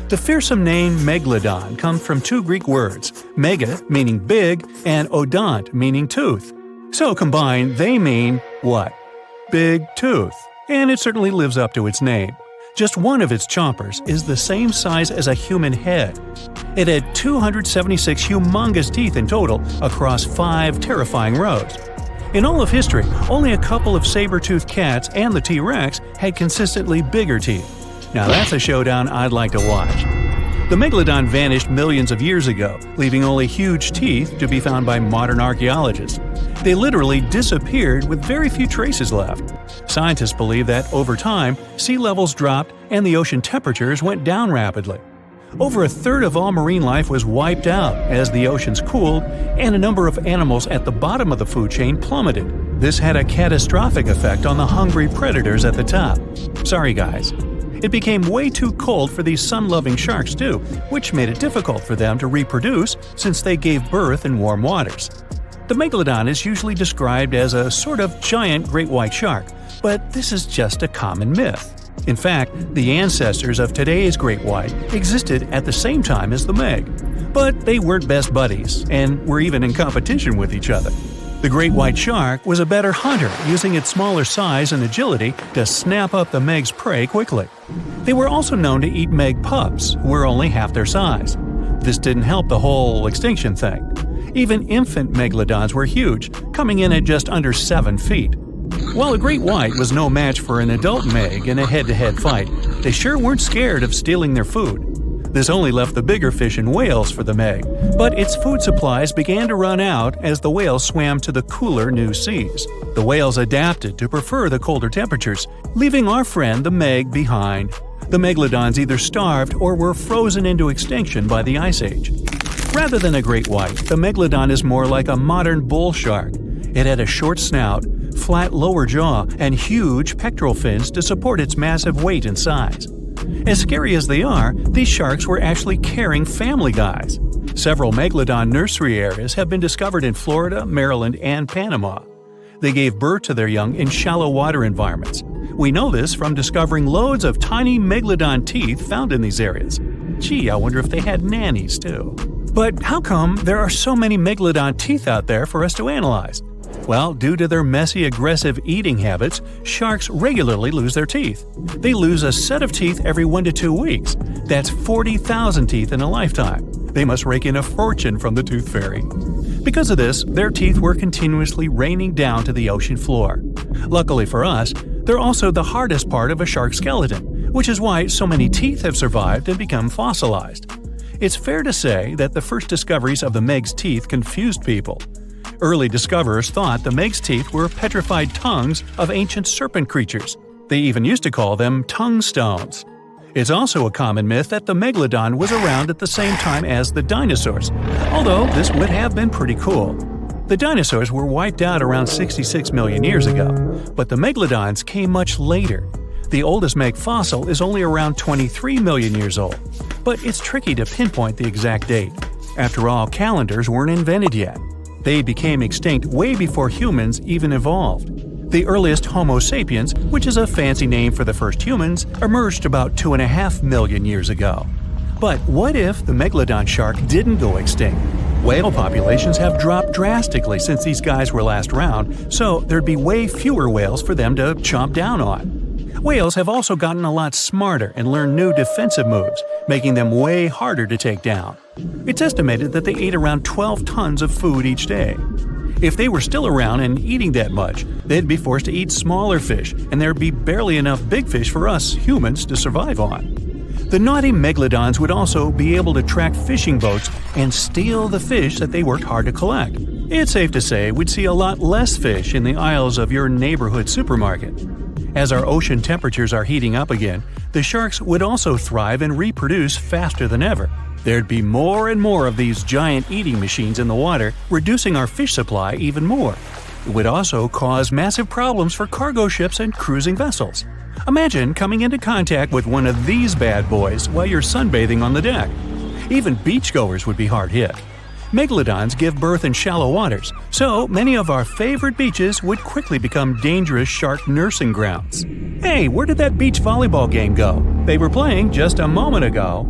The fearsome name Megalodon comes from 2 Greek words, mega meaning big and odont meaning tooth. So combined, they mean what? Big tooth. And it certainly lives up to its name. Just one of its chompers is the same size as a human head. It had 276 humongous teeth in total across 5 terrifying rows. In all of history, only a couple of saber-toothed cats and the T-Rex had consistently bigger teeth. Now that's a showdown I'd like to watch. The Megalodon vanished millions of years ago, leaving only huge teeth to be found by modern archaeologists. They literally disappeared with very few traces left. Scientists believe that, over time, sea levels dropped and the ocean temperatures went down rapidly. Over a third of all marine life was wiped out as the oceans cooled, and a number of animals at the bottom of the food chain plummeted. This had a catastrophic effect on the hungry predators at the top. Sorry guys. It became way too cold for these sun-loving sharks too, which made it difficult for them to reproduce since they gave birth in warm waters. The Megalodon is usually described as a sort of giant great white shark, but this is just a common myth. In fact, the ancestors of today's great white existed at the same time as the Meg, but they weren't best buddies and were even in competition with each other. The great white shark was a better hunter, using its smaller size and agility to snap up the Meg's prey quickly. They were also known to eat Meg pups, who were only half their size. This didn't help the whole extinction thing. Even infant Megalodons were huge, coming in at just under 7 feet. While a great white was no match for an adult Meg in a head-to-head fight, they sure weren't scared of stealing their food. This only left the bigger fish and whales for the Meg, but its food supplies began to run out as the whales swam to the cooler new seas. The whales adapted to prefer the colder temperatures, leaving our friend the Meg behind. The Megalodons either starved or were frozen into extinction by the Ice Age. Rather than a great white, the Megalodon is more like a modern bull shark. It had a short snout, flat lower jaw, and huge pectoral fins to support its massive weight and size. As scary as they are, these sharks were actually caring family guys. Several Megalodon nursery areas have been discovered in Florida, Maryland, and Panama. They gave birth to their young in shallow water environments. We know this from discovering loads of tiny Megalodon teeth found in these areas. Gee, I wonder if they had nannies too. But how come there are so many Megalodon teeth out there for us to analyze? Well, due to their messy, aggressive eating habits, sharks regularly lose their teeth. They lose a set of teeth every 1 to 2 weeks. That's 40,000 teeth in a lifetime. They must rake in a fortune from the tooth fairy. Because of this, their teeth were continuously raining down to the ocean floor. Luckily for us, they're also the hardest part of a shark skeleton, which is why so many teeth have survived and become fossilized. It's fair to say that the first discoveries of the Meg's teeth confused people. Early discoverers thought the Meg's teeth were petrified tongues of ancient serpent creatures. They even used to call them tongue stones. It's also a common myth that the Megalodon was around at the same time as the dinosaurs, although this would have been pretty cool. The dinosaurs were wiped out around 66 million years ago, but the Megalodons came much later. The oldest Meg fossil is only around 23 million years old, but it's tricky to pinpoint the exact date. After all, calendars weren't invented yet. They became extinct way before humans even evolved. The earliest Homo sapiens, which is a fancy name for the first humans, emerged about 2.5 million years ago. But what if the Megalodon shark didn't go extinct? Whale populations have dropped drastically since these guys were last around, so there'd be way fewer whales for them to chomp down on. Whales have also gotten a lot smarter and learned new defensive moves, making them way harder to take down. It's estimated that they ate around 12 tons of food each day. If they were still around and eating that much, they'd be forced to eat smaller fish, and there'd be barely enough big fish for us humans to survive on. The naughty Megalodons would also be able to track fishing boats and steal the fish that they worked hard to collect. It's safe to say we'd see a lot less fish in the aisles of your neighborhood supermarket. As our ocean temperatures are heating up again, the sharks would also thrive and reproduce faster than ever. There'd be more and more of these giant eating machines in the water, reducing our fish supply even more. It would also cause massive problems for cargo ships and cruising vessels. Imagine coming into contact with one of these bad boys while you're sunbathing on the deck. Even beachgoers would be hard hit. Megalodons give birth in shallow waters, so many of our favorite beaches would quickly become dangerous shark nursing grounds. Hey, where did that beach volleyball game go? They were playing just a moment ago.